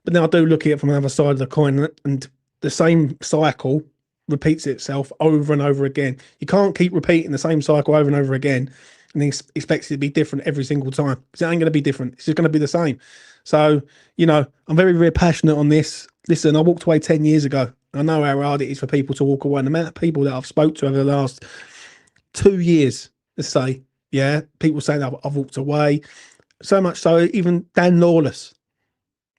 but then I do look at it from the other side of the coin, and the same cycle repeats itself over and over again. You can't keep repeating the same cycle over and over again and then expect it to be different every single time, because it ain't going to be different. It's just going to be the same. So, I'm very, very passionate on this. Listen, I walked away 10 years ago. I know how hard it is for people to walk away. And the amount of people that I've spoke to over the last 2 years, let's say, people saying that I've walked away. So much so, even Dan Lawless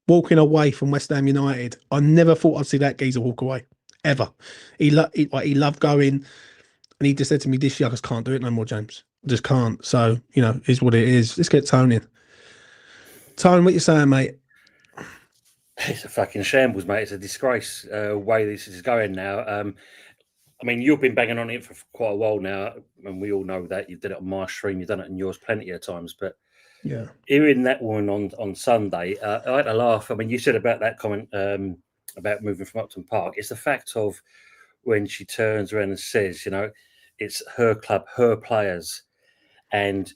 walking away from West Ham United. I never thought I'd see that geezer walk away, ever. He loved going, and he just said to me this year, I just can't do it no more, James. I just can't. So, is what it is. Let's get Tone in. Tone, what you saying, mate? It's a fucking shambles, mate. It's a disgrace way this is going now. I mean, you've been banging on it for quite a while now, and we all know that. You've done it on my stream, you've done it on yours plenty of times. But hearing that one on Sunday, I had to laugh. I mean, you said about that comment about moving from Upton Park. It's the fact of when she turns around and says, it's her club, her players, and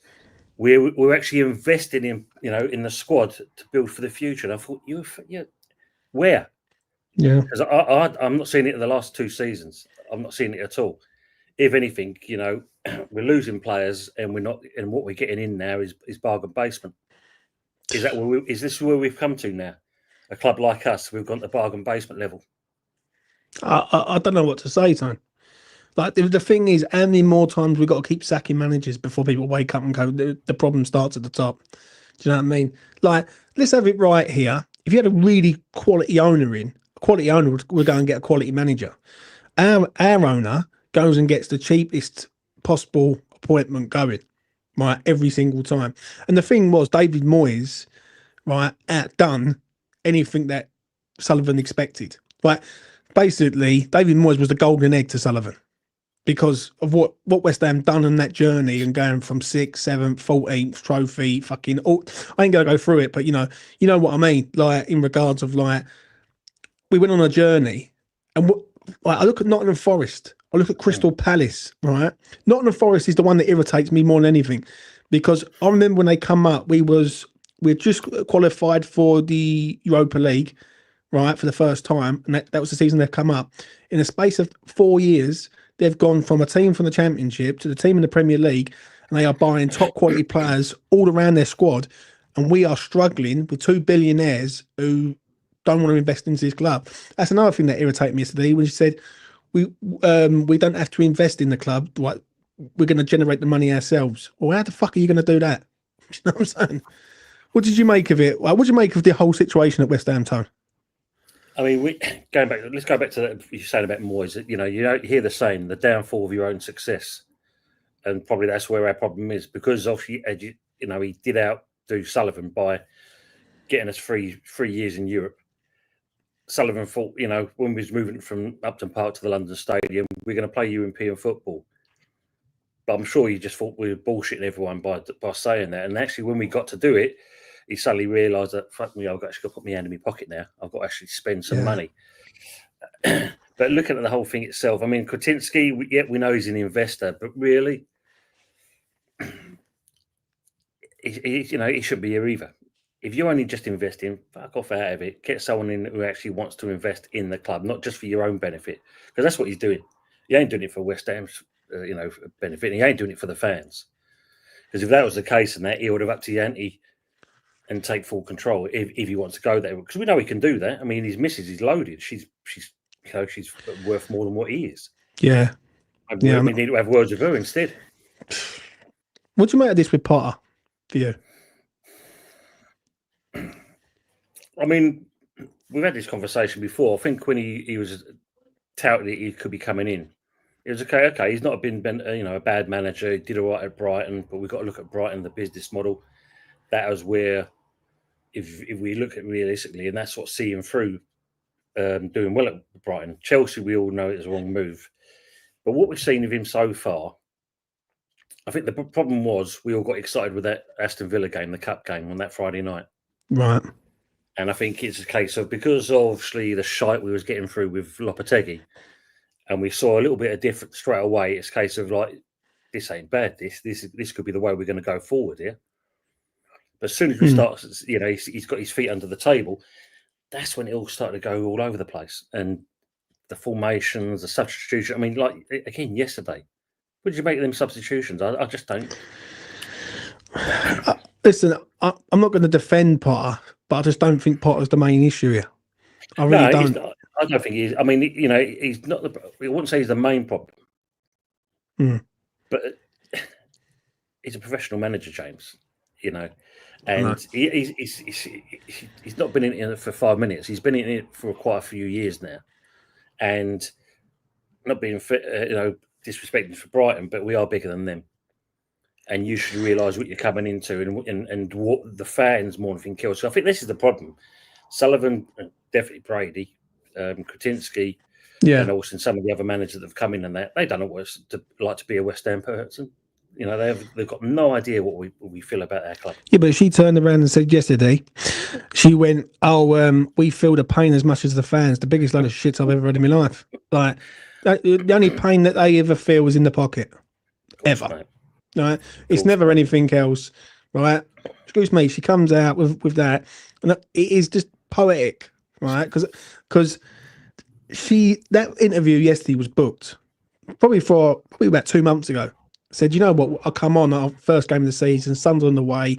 we're actually investing in, in the squad to build for the future. And I thought, where? Yeah, because I'm not seeing it in the last 2 seasons. I'm not seeing it at all. If anything, we're losing players, and we're not. And what we're getting in now is bargain basement. Is this where we've come to now? A club like us, we've gone to bargain basement level. I don't know what to say, Tone. Like, the thing is, how many more times we've got to keep sacking managers before people wake up and go, the problem starts at the top. Do you know what I mean? Like, let's have it right here. If you had a really quality owner would go and get a quality manager. Our owner goes and gets the cheapest possible appointment going, right, every single time. And the thing was, David Moyes, right, outdone anything that Sullivan expected. Like, basically, David Moyes was the golden egg to Sullivan, because of what West Ham done on that journey and going from 6th, 7th, 14th trophy, fucking all. I ain't gonna go through it, but you know what I mean. Like, in regards of, like, we went on a journey, and I look at Nottingham Forest, I look at Crystal Palace, right? Nottingham Forest is the one that irritates me more than anything, because I remember when they come up, we just qualified for the Europa League, right, for the first time, and that was the season they've come up. In a space of 4 years, they've gone from a team from the Championship to the team in the Premier League, and they are buying top quality players all around their squad, and we are struggling with 2 billionaires who don't want to invest into this club. That's another thing that irritated me yesterday, when she said we don't have to invest in the club, like, we're going to generate the money ourselves. Well, how the fuck are you going to do that? You know what I'm saying? What did you make of it? What did you make of the whole situation at West Ham, Tone? I mean, let's go back to that you're saying about Moyes. You hear the saying, the downfall of your own success, and probably that's where our problem is, because obviously, he did outdo Sullivan by getting us 3 years in Europe. Sullivan thought, when we was moving from Upton Park to the London Stadium, we're going to play European football. But I'm sure he just thought we were bullshitting everyone by saying that. And actually, when we got to do it, he suddenly realised that, fuck me, I've actually got to put my hand in my pocket now. I've got to actually spend some money. But looking at the whole thing itself, I mean, Kretinsky, we know he's an investor, but really, he shouldn't be here either. If you're only just investing, fuck off out of it. Get someone in who actually wants to invest in the club, not just for your own benefit, because that's what he's doing. He ain't doing it for West Ham's benefit. He ain't doing it for the fans. Because if that was the case, and that he would have upped the ante and take full control if he wants to go there. Because we know he can do that. I mean, his missus is loaded. She's worth more than what he is. Yeah. We need to have words with her instead. What do you make of this with Potter for you? I mean, we've had this conversation before. I think when he was touted that he could be coming in, it was okay. Okay, he's not been a bad manager. He did all right at Brighton, but we've got to look at Brighton, the business model. That was where, if we look at realistically, and that's what seeing through, doing well at Brighton. Chelsea, we all know it's a wrong move. But what we've seen of him so far, I think the problem was we all got excited with that Aston Villa game, the cup game on that Friday night. Right. And I think it's a case of, because obviously the shite we was getting through with Lopetegui, and we saw a little bit of difference straight away. It's a case of like, this ain't bad. This could be the way we're going to go forward here. But as soon as we start, he's got his feet under the table. That's when it all started to go all over the place, and the formations, the substitution. I mean, like again yesterday, what did you make of them substitutions? I just don't. Listen, I'm not going to defend Potter, but I just don't think Potter's the main issue here. I really don't. He's not. I don't think he's. I mean, he's not the. I wouldn't say he's the main problem, but he's a professional manager, James. And he's not been in it for 5 minutes. He's been in it for quite a few years now, and not being disrespecting for Brighton, but we are bigger than them, and you should realise what you're coming into and what the fans more than anything else. So I think this is the problem. Sullivan, definitely Brady, Kretinsky, and also some of the other managers that have come in and that they don't know what it's like to be a West Ham person. They've got no idea what we feel about our club. Yeah, but she turned around and said yesterday, she went, we feel the pain as much as the fans. The biggest load of shit I've ever had in my life. Like, the only pain that they ever feel was in the pocket. Ever. Right? It's never anything else. Right? Excuse me, she comes out with that. And it is just poetic. Right? Because that interview yesterday was booked. Probably about 2 months ago. Said, you know what, I'll come on our first game of the season, Sun's on the way,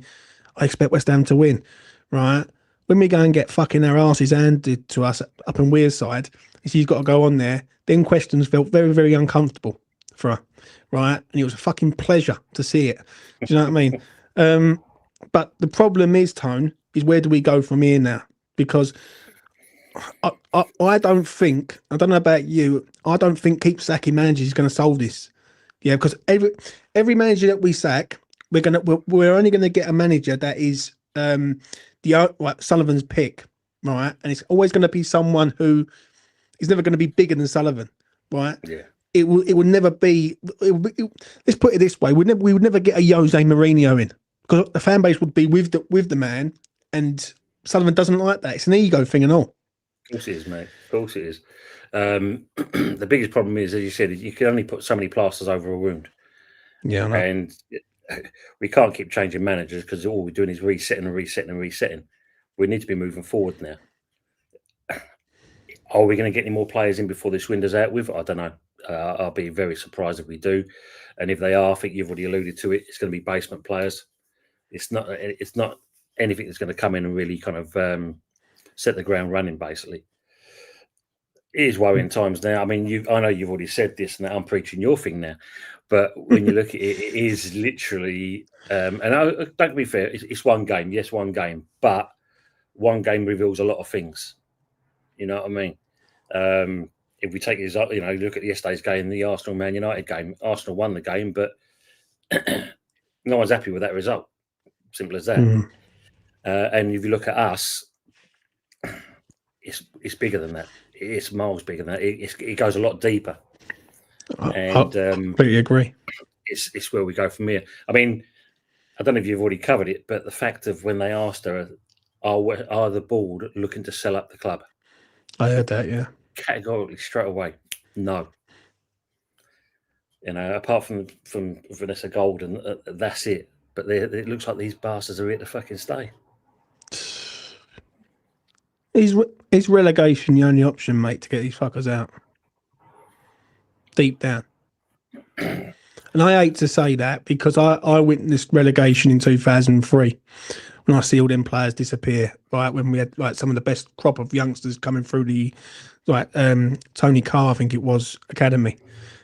I expect West Ham to win, right? When we go and get fucking our asses handed to us up in Weir's side, she's got to go on there, then questions felt very, very uncomfortable for her, right? And it was a fucking pleasure to see it. Do you know what I mean? But the problem is, Tone, is where do we go from here now? Because I don't think, I don't know about you, I don't think keep sacking managers is going to solve this. Yeah, because every manager that we sack, we're only going to get a manager that is Sullivan's pick, right? And it's always going to be someone who is never going to be bigger than Sullivan, right? Yeah. It would never be. Let's put it this way: we would never get a Jose Mourinho in, because the fan base would be with the man, and Sullivan doesn't like that. It's an ego thing and all. Of course it is, mate. Of course it is. The biggest problem is, as you said, you can only put so many plasters over a wound. Yeah, I know. And we can't keep changing managers because all we're doing is resetting and resetting and resetting. We need to be moving forward now. Are we going to get any more players in before this window's out with? I don't know. I'll be very surprised if we do. And if they are, I think you've already alluded to it, it's going to be basement players. It's not anything that's going to come in and really kind of set the ground running, basically. It is worrying times now. I mean, I know you've already said this, and I'm preaching your thing now. But when you look at it, it is literally. Don't be fair. It's one game, yes, one game, but one game reveals a lot of things. You know what I mean? If we take this, look at yesterday's game, the Arsenal Man United game. Arsenal won the game, but no one's happy with that result. Simple as that. And if you look at us, it's bigger than that. It's miles bigger than that. It goes a lot deeper. And I completely agree. It's where we go from here. I mean, I don't know if you've already covered it, but the fact of when they asked her, are the board looking to sell up the club? I heard that, yeah. Categorically, straight away, no. Apart from Vanessa Golden, that's it. But it looks like these bastards are here to fucking stay. Is relegation the only option, mate, to get these fuckers out? Deep down. And I hate to say that because I witnessed relegation in 2003 when I see all them players disappear, right? When we had like some of the best crop of youngsters coming through the Tony Carr, I think it was, academy,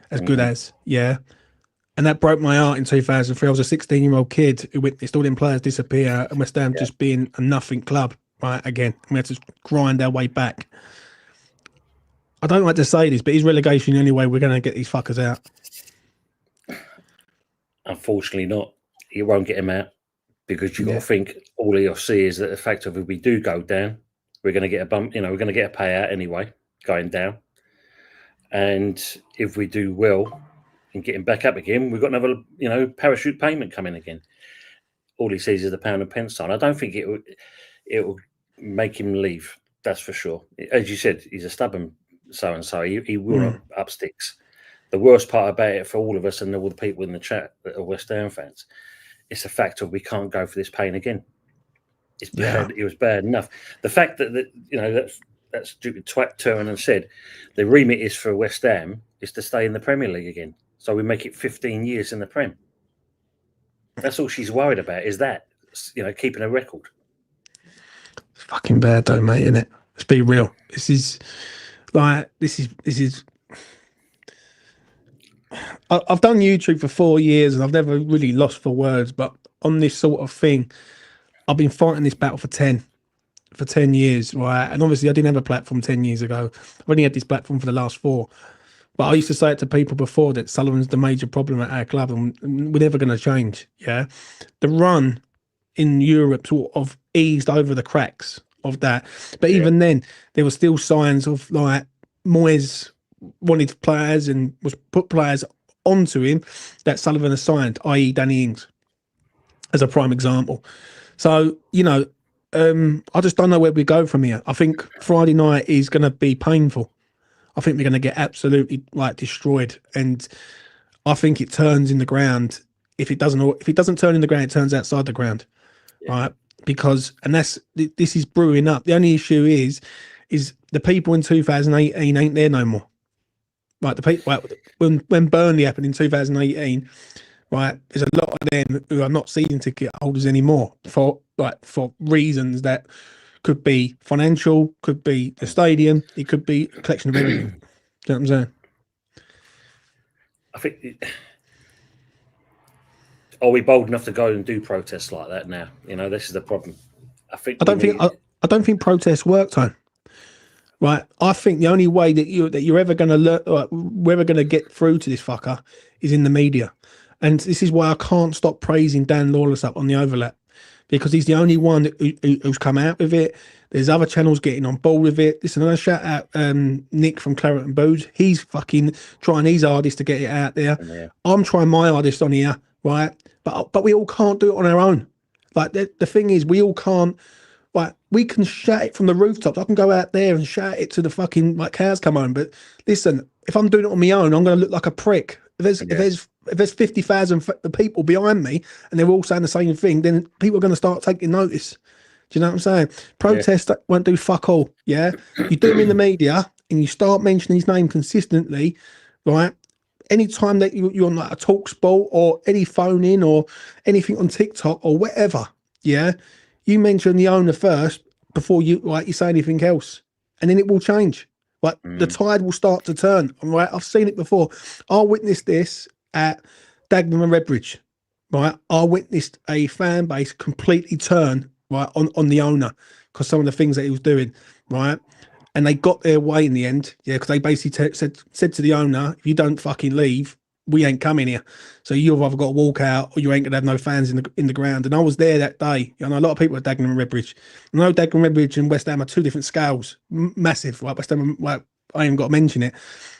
as good as, yeah. And that broke my heart in 2003. I was a 16-year-old kid who witnessed all them players disappear and West Ham just being a nothing club, right? Again, we had to grind our way back. I don't like to say this, but is relegation the only way we're going to get these fuckers out? Unfortunately not. You won't get him out because you've got to think all you'll see is that the fact of if we do go down, we're going to get a bump, we're going to get a payout anyway, going down. And if we do well and getting back up again, we've got another, parachute payment coming again. All he sees is the pound and pence sign. I don't think it will make him leave. That's for sure. As you said, he's a stubborn so-and-so. He will not up sticks. The worst part about it for all of us and all the people in the chat that are West Ham fans, it's the fact of we can't go for this pain again. It's bad. It was bad enough. The fact that stupid twat turned and said the remit is for West Ham is to stay in the Premier League again. So we make it 15 years in the Prem. That's all she's worried about is that, keeping a record. It's fucking bad though, mate, isn't it? Let's be real. This is. I've done YouTube for 4 years and I've never really lost for words, but on this sort of thing, I've been fighting this battle for 10 years, right? And obviously I didn't have a platform 10 years ago. I've only had this platform for the last 4. But I used to say it to people before that Sullivan's the major problem at our club and we're never going to change, yeah? The run in Europe sort of eased over the cracks of that. But even then, there were still signs of like Moyes wanted players and was put players onto him that Sullivan has signed, i.e. Danny Ings, as a prime example. So, I just don't know where we go from here. I think Friday night is going to be painful. I think we're going to get absolutely destroyed, and I think it turns in the ground. If it doesn't turn in the ground, it turns outside the ground, right? Because this is brewing up. The only issue is the people in 2018 ain't there no more. Right, the people when Burnley happened in 2018, right? There's a lot of them who are not season ticket holders anymore for reasons that could be financial, could be the stadium, it could be a collection of everything. Do you know what I'm saying? I think. Are we bold enough to go and do protests like that now? This is the problem. I don't think protests work, Tone. Right, I think the only way that you're ever going to learn, we're ever going to get through to this fucker, is in the media, and this is why I can't stop praising Dan Lawless up on the overlap, because he's the only one who's come out with it. There's other channels getting on board with it. Listen, I shout out Nick from Claret and Booze. He's fucking trying his hardest to get it out there. Yeah. I'm trying my hardest on here, right? But we all can't do it on our own. Like the thing is, we all can't. Like we can shout it from the rooftops. I can go out there and shout it to the fucking cows come home. But listen, if I'm doing it on my own, I'm going to look like a prick. If there's 50,000 people behind me and they're all saying the same thing, then people are going to start taking notice. Do you know what I'm saying? Protests won't do fuck all. Yeah, you do them in the media and you start mentioning his name consistently, right? Anytime that you're on a talk sport or any phone in or anything on TikTok or whatever, yeah. You mention the owner first before you say anything else, and then it will change. The tide will start to turn. Right, I've seen it before. I witnessed this at Dagenham and Redbridge. Right, I witnessed a fan base completely turn on the owner because some of the things that he was doing. Right, and they got their way in the end. Yeah, because they basically said to the owner, if you don't fucking leave, we ain't coming here. So you've either got to walk out or you ain't gonna have no fans in the ground. And I was there that day. I know a lot of people at Dagenham and Redbridge. I know Dagenham and Redbridge and West Ham are two different scales. Massive. Right? West Ham, I ain't got to mention it.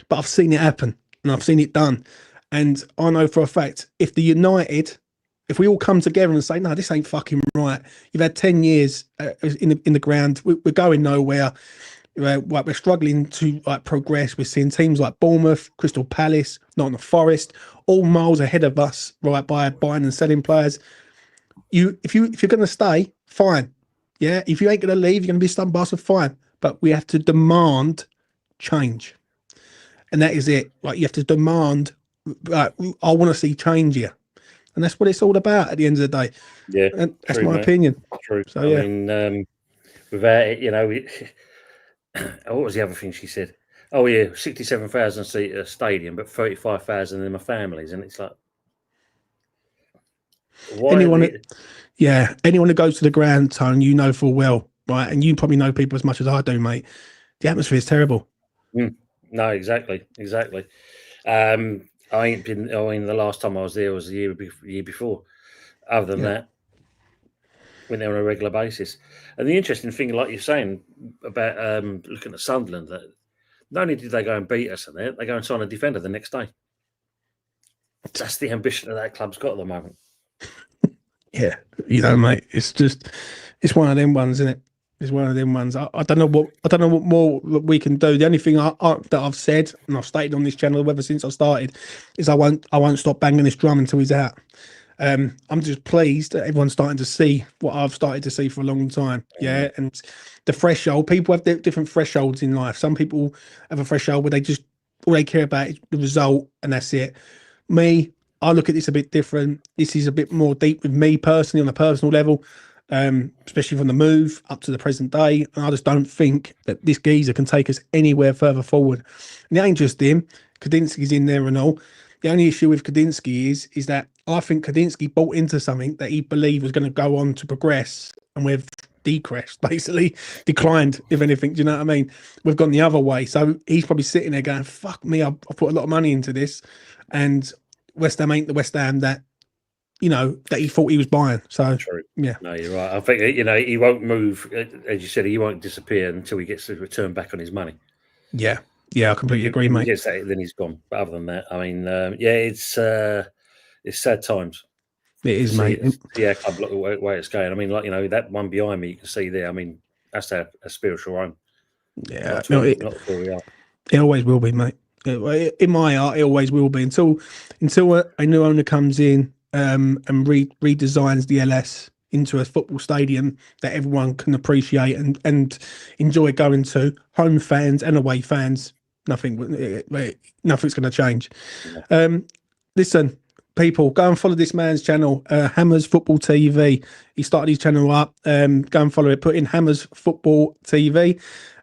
But I've seen it happen and I've seen it done. And I know for a fact, if we all come together and say, no, this ain't fucking right. You've had 10 years in the ground. We're going nowhere. We're struggling to progress. We're seeing teams like Bournemouth, Crystal Palace, Nottingham Forest, all miles ahead of us, right, by buying and selling players. If you're going to stay, fine. Yeah, if you ain't going to leave, you're going to be stung by us, fine. But we have to demand change, and that is it. You have to demand like, I want to see change here, and that's what it's all about at the end of the day. Yeah, And that's true, my mate. opinion. True. So I yeah, mean, without it, what was the other thing she said? Oh yeah, 67,000 seat stadium, but 35,000 in my families, and it's like, why? anyone who goes to the ground, Tone, you know full well, right? And you probably know people as much as I do, mate. The atmosphere is terrible. No, exactly. I ain't been. I mean, the last time I was there was the year before. Other than that, went there on a regular basis. And the interesting thing, like you're saying about looking at Sunderland, that not only did they go and beat us, and they go and sign a defender the next day. That's the ambition that club's got at the moment. Yeah, mate, it's one of them ones, isn't it? It's one of them ones. I don't know what more we can do. The only thing that I've said and I've stated on this channel ever since I started is I won't stop banging this drum until he's out. I'm just pleased that everyone's starting to see what I've started to see for a long time. Yeah, and the threshold. People have different thresholds in life. Some people have a threshold where all they care about is the result, and that's it. Me, I look at this a bit different. This is a bit more deep with me personally on a personal level, especially from the move up to the present day. And I just don't think that this geezer can take us anywhere further forward. And it ain't just him. Kadinsky's in there and all. The only issue with Kadinsky is that I think Kadinsky bought into something that he believed was going to go on to progress, and we've decreased, basically declined, if anything. Do you know what I mean? We've gone the other way. So he's probably sitting there going, fuck me, I've put a lot of money into this, and West Ham ain't the West Ham that he thought he was buying. So true. Yeah, no, you're right. I think he won't move, as you said. He won't disappear until he gets to return back on his money. Yeah, I completely agree, mate. Yes, then he's gone. But other than that, I mean, it's sad times. It is, mate. Yeah, club look the way it's going. I mean, like that one behind me, you can see there. I mean, that's a spiritual home. Yeah, not where we are. It always will be, mate. In my art, it always will be until a new owner comes in and redesigns the LS into a football stadium that everyone can appreciate and enjoy going to. Home fans and away fans, nothing's going to change. Listen, people, go and follow this man's channel, Hammers Football TV. He started his channel up. Go and follow it. Put in Hammers Football TV.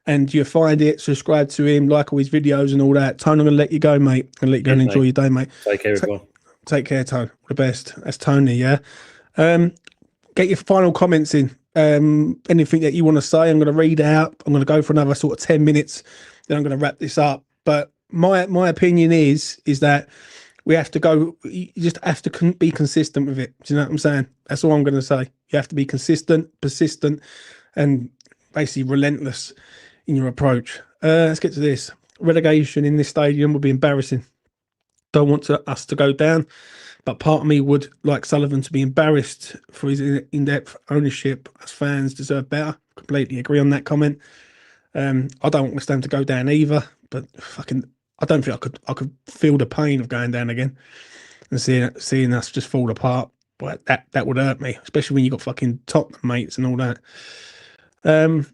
And you'll find it, subscribe to him, like all his videos and all that. Tone, I'm going to let you go, mate. I'm going to let you go and enjoy your day, mate. Take care, everyone. Take care, Tone. All the best. That's Tony, yeah? Get your final comments in. Anything that you want to say, I'm going to read out. I'm going to go for another sort of 10 minutes. Then I'm going to wrap this up. But my opinion is that we have to go, you just have to be consistent with it. Do you know what I'm saying? That's all I'm going to say. You have to be consistent, persistent, and basically relentless in your approach. Let's get to this. Relegation in this stadium would be embarrassing. Don't want us to go down, but part of me would like Sullivan to be embarrassed for his in-depth ownership. As fans deserve better. Completely agree on that comment. I don't want West Ham to go down either, but I don't think I could feel the pain of going down again and seeing us just fall apart. But that would hurt me, especially when you got fucking Tottenham mates and all that.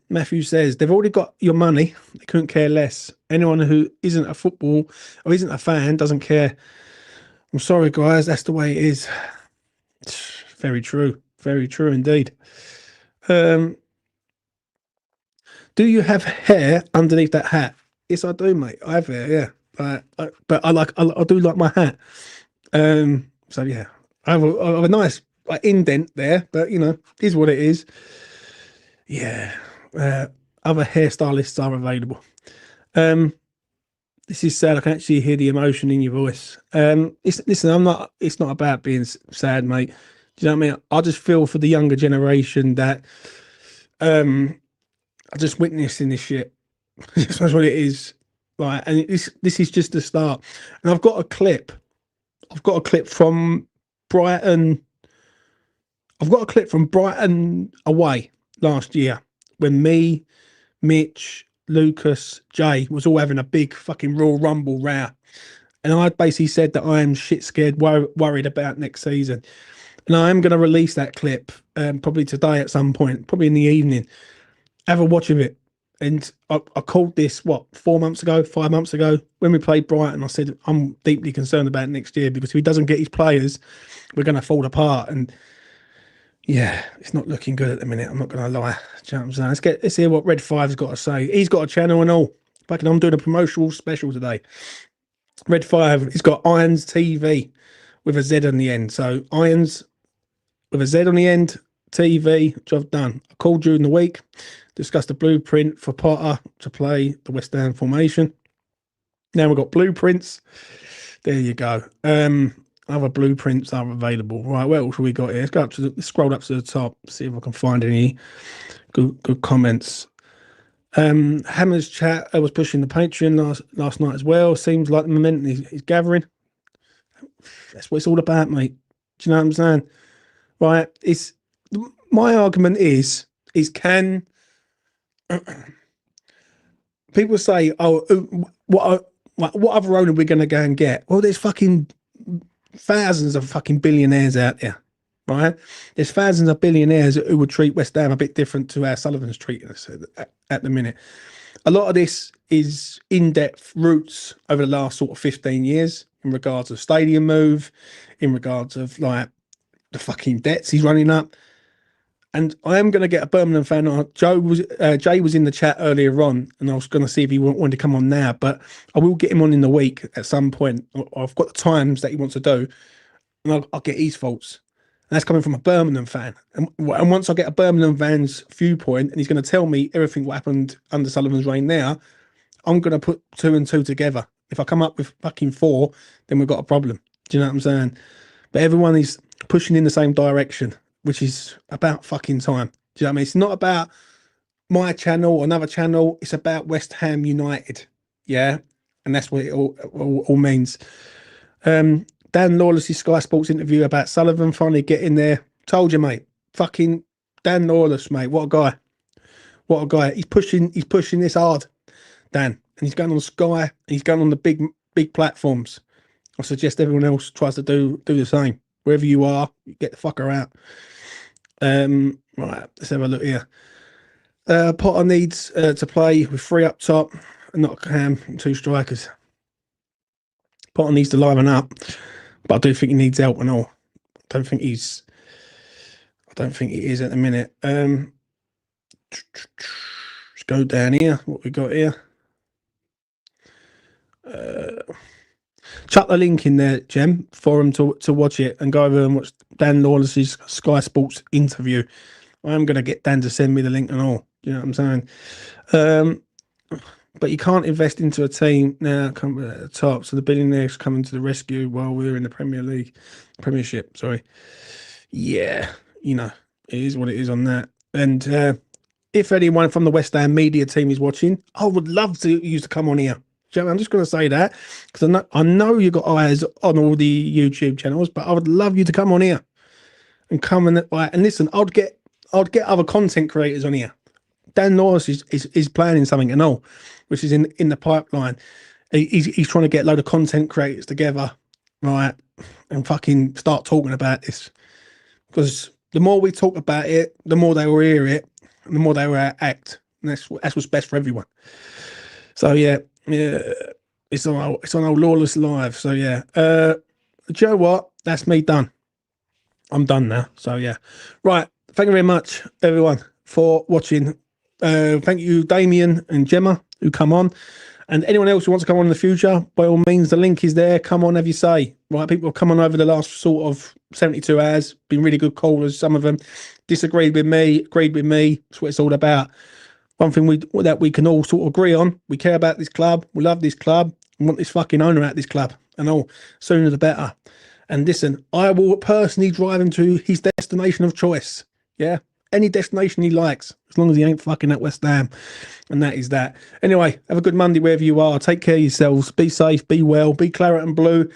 Matthew says they've already got your money. They couldn't care less. Anyone who isn't a football or isn't a fan doesn't care. I'm sorry, guys. That's the way it is. It's very true. Very true indeed. Do you have hair underneath that hat? Yes, I do, mate. I have hair. Yeah, but I do like my hat. So yeah, I have a nice indent there, but is what it is. Yeah, other hairstylists are available. This is sad. I can actually hear the emotion in your voice. Listen, it's not about being sad, mate. Do you know what I mean? I just feel for the younger generation that I just witnessing this shit. That's what it is. Like, and this is just the start. And I've got a clip from Brighton. I've got a clip from Brighton away last year when me, Mitch, Lucas, Jay was all having a big fucking Royal Rumble row. And I basically said that I am shit scared, worried about next season. And I am going to release that clip probably today at some point, probably in the evening. Have a watch of it. And I called this, 4 months ago, 5 months ago, when we played Brighton. I said, I'm deeply concerned about next year because if he doesn't get his players, we're going to fall apart. And yeah, it's not looking good at the minute. I'm not going to lie. Do you know what I'm saying? Let's hear what Red Five's got to say. He's got a channel and all. Fucking, I'm doing a promotional special today. Red Five, he's got Irons TV with a Z on the end. So Irons with a Z on the end, TV, job done. I called during the week, discussed the blueprint for Potter to play the West Ham formation. Now we've got blueprints. There you go. Other blueprints are available. Right, what else have we got here? Let's scroll up to the top, see if I can find any good comments. Hammer's chat was pushing the Patreon last night as well. Seems like the momentum is gathering. That's what it's all about, mate. Do you know what I'm saying? Right. It's my argument is can people say, oh, what other owner are we going to go and get? Well, there's fucking thousands of fucking billionaires out there, right? There's thousands of billionaires who would treat West Ham a bit different to how Sullivan's treating us at the minute. A lot of this is in-depth roots over the last sort of 15 years in regards of stadium move, in regards of like the fucking debts he's running up. And I am going to get a Birmingham fan on. Jay was in the chat earlier on, and I was going to see if he wanted to come on now, but I will get him on in the week at some point. I've got the times that he wants to do, and I'll get his thoughts. And that's coming from a Birmingham fan. And once I get a Birmingham fan's viewpoint, and he's going to tell me everything what happened under Sullivan's reign now, I'm going to put 2 and 2 together. If I come up with fucking 4, then we've got a problem. Do you know what I'm saying? But everyone is pushing in the same direction, which is about fucking time. Do you know what I mean? It's not about my channel or another channel. It's about West Ham United. Yeah? And that's what it all means. Dan Lawless's Sky Sports interview about Sullivan finally getting there. Told you, mate. Fucking Dan Lawless, mate. What a guy. What a guy. He's pushing this hard, Dan. And he's going on Sky, and he's going on the big platforms. I suggest everyone else tries to do the same. Wherever you are, you get the fucker out. Right, let's have a look here. Potter needs to play with 3 up top and not Cam and 2 strikers. Potter needs to liven up, but I do think he needs help and all. I don't think he is at the minute. Let's go down here. What we got here? Chuck the link in there, Jem, for him to watch it and go over and watch Dan Lawless's Sky Sports interview. I'm going to get Dan to send me the link and all. You know what I'm saying? But you can't invest into a team now come at the top. So the billionaires coming to the rescue while we're in the Premiership. Sorry. Yeah, you know, it is what it is on that. And if anyone from the West Ham media team is watching, I would love to use to come on here. I'm just going to say that because I know you've got eyes on all the YouTube channels, but I would love you to come on here and come and listen. I'd get other content creators on here. Dan Norris is planning something and all, which is in the pipeline. He's trying to get a load of content creators together, right, and fucking start talking about this. Because the more we talk about it, the more they will hear it, and the more they will act. And that's what's best for everyone. So yeah, it's on our Lawless Live. So yeah, do you know what? That's me done. I'm done now. So yeah, right. Thank you very much, everyone, for watching. Thank you, Damien and Gemma, who come on. And anyone else who wants to come on in the future, by all means, the link is there. Come on, have you say. Right, people have come on over the last sort of 72 hours. Been really good callers. Some of them disagreed with me, agreed with me. That's what it's all about. One thing that we can all sort of agree on, we care about this club, we love this club, we want this fucking owner at this club, and all, sooner the better. And listen, I will personally drive him to his destination of choice. Yeah, any destination he likes, as long as he ain't fucking at West Ham. And that is that. Anyway, have a good Monday wherever you are. Take care of yourselves. Be safe, be well, be claret and blue.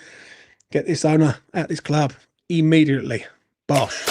Get this owner at this club immediately. Bosh.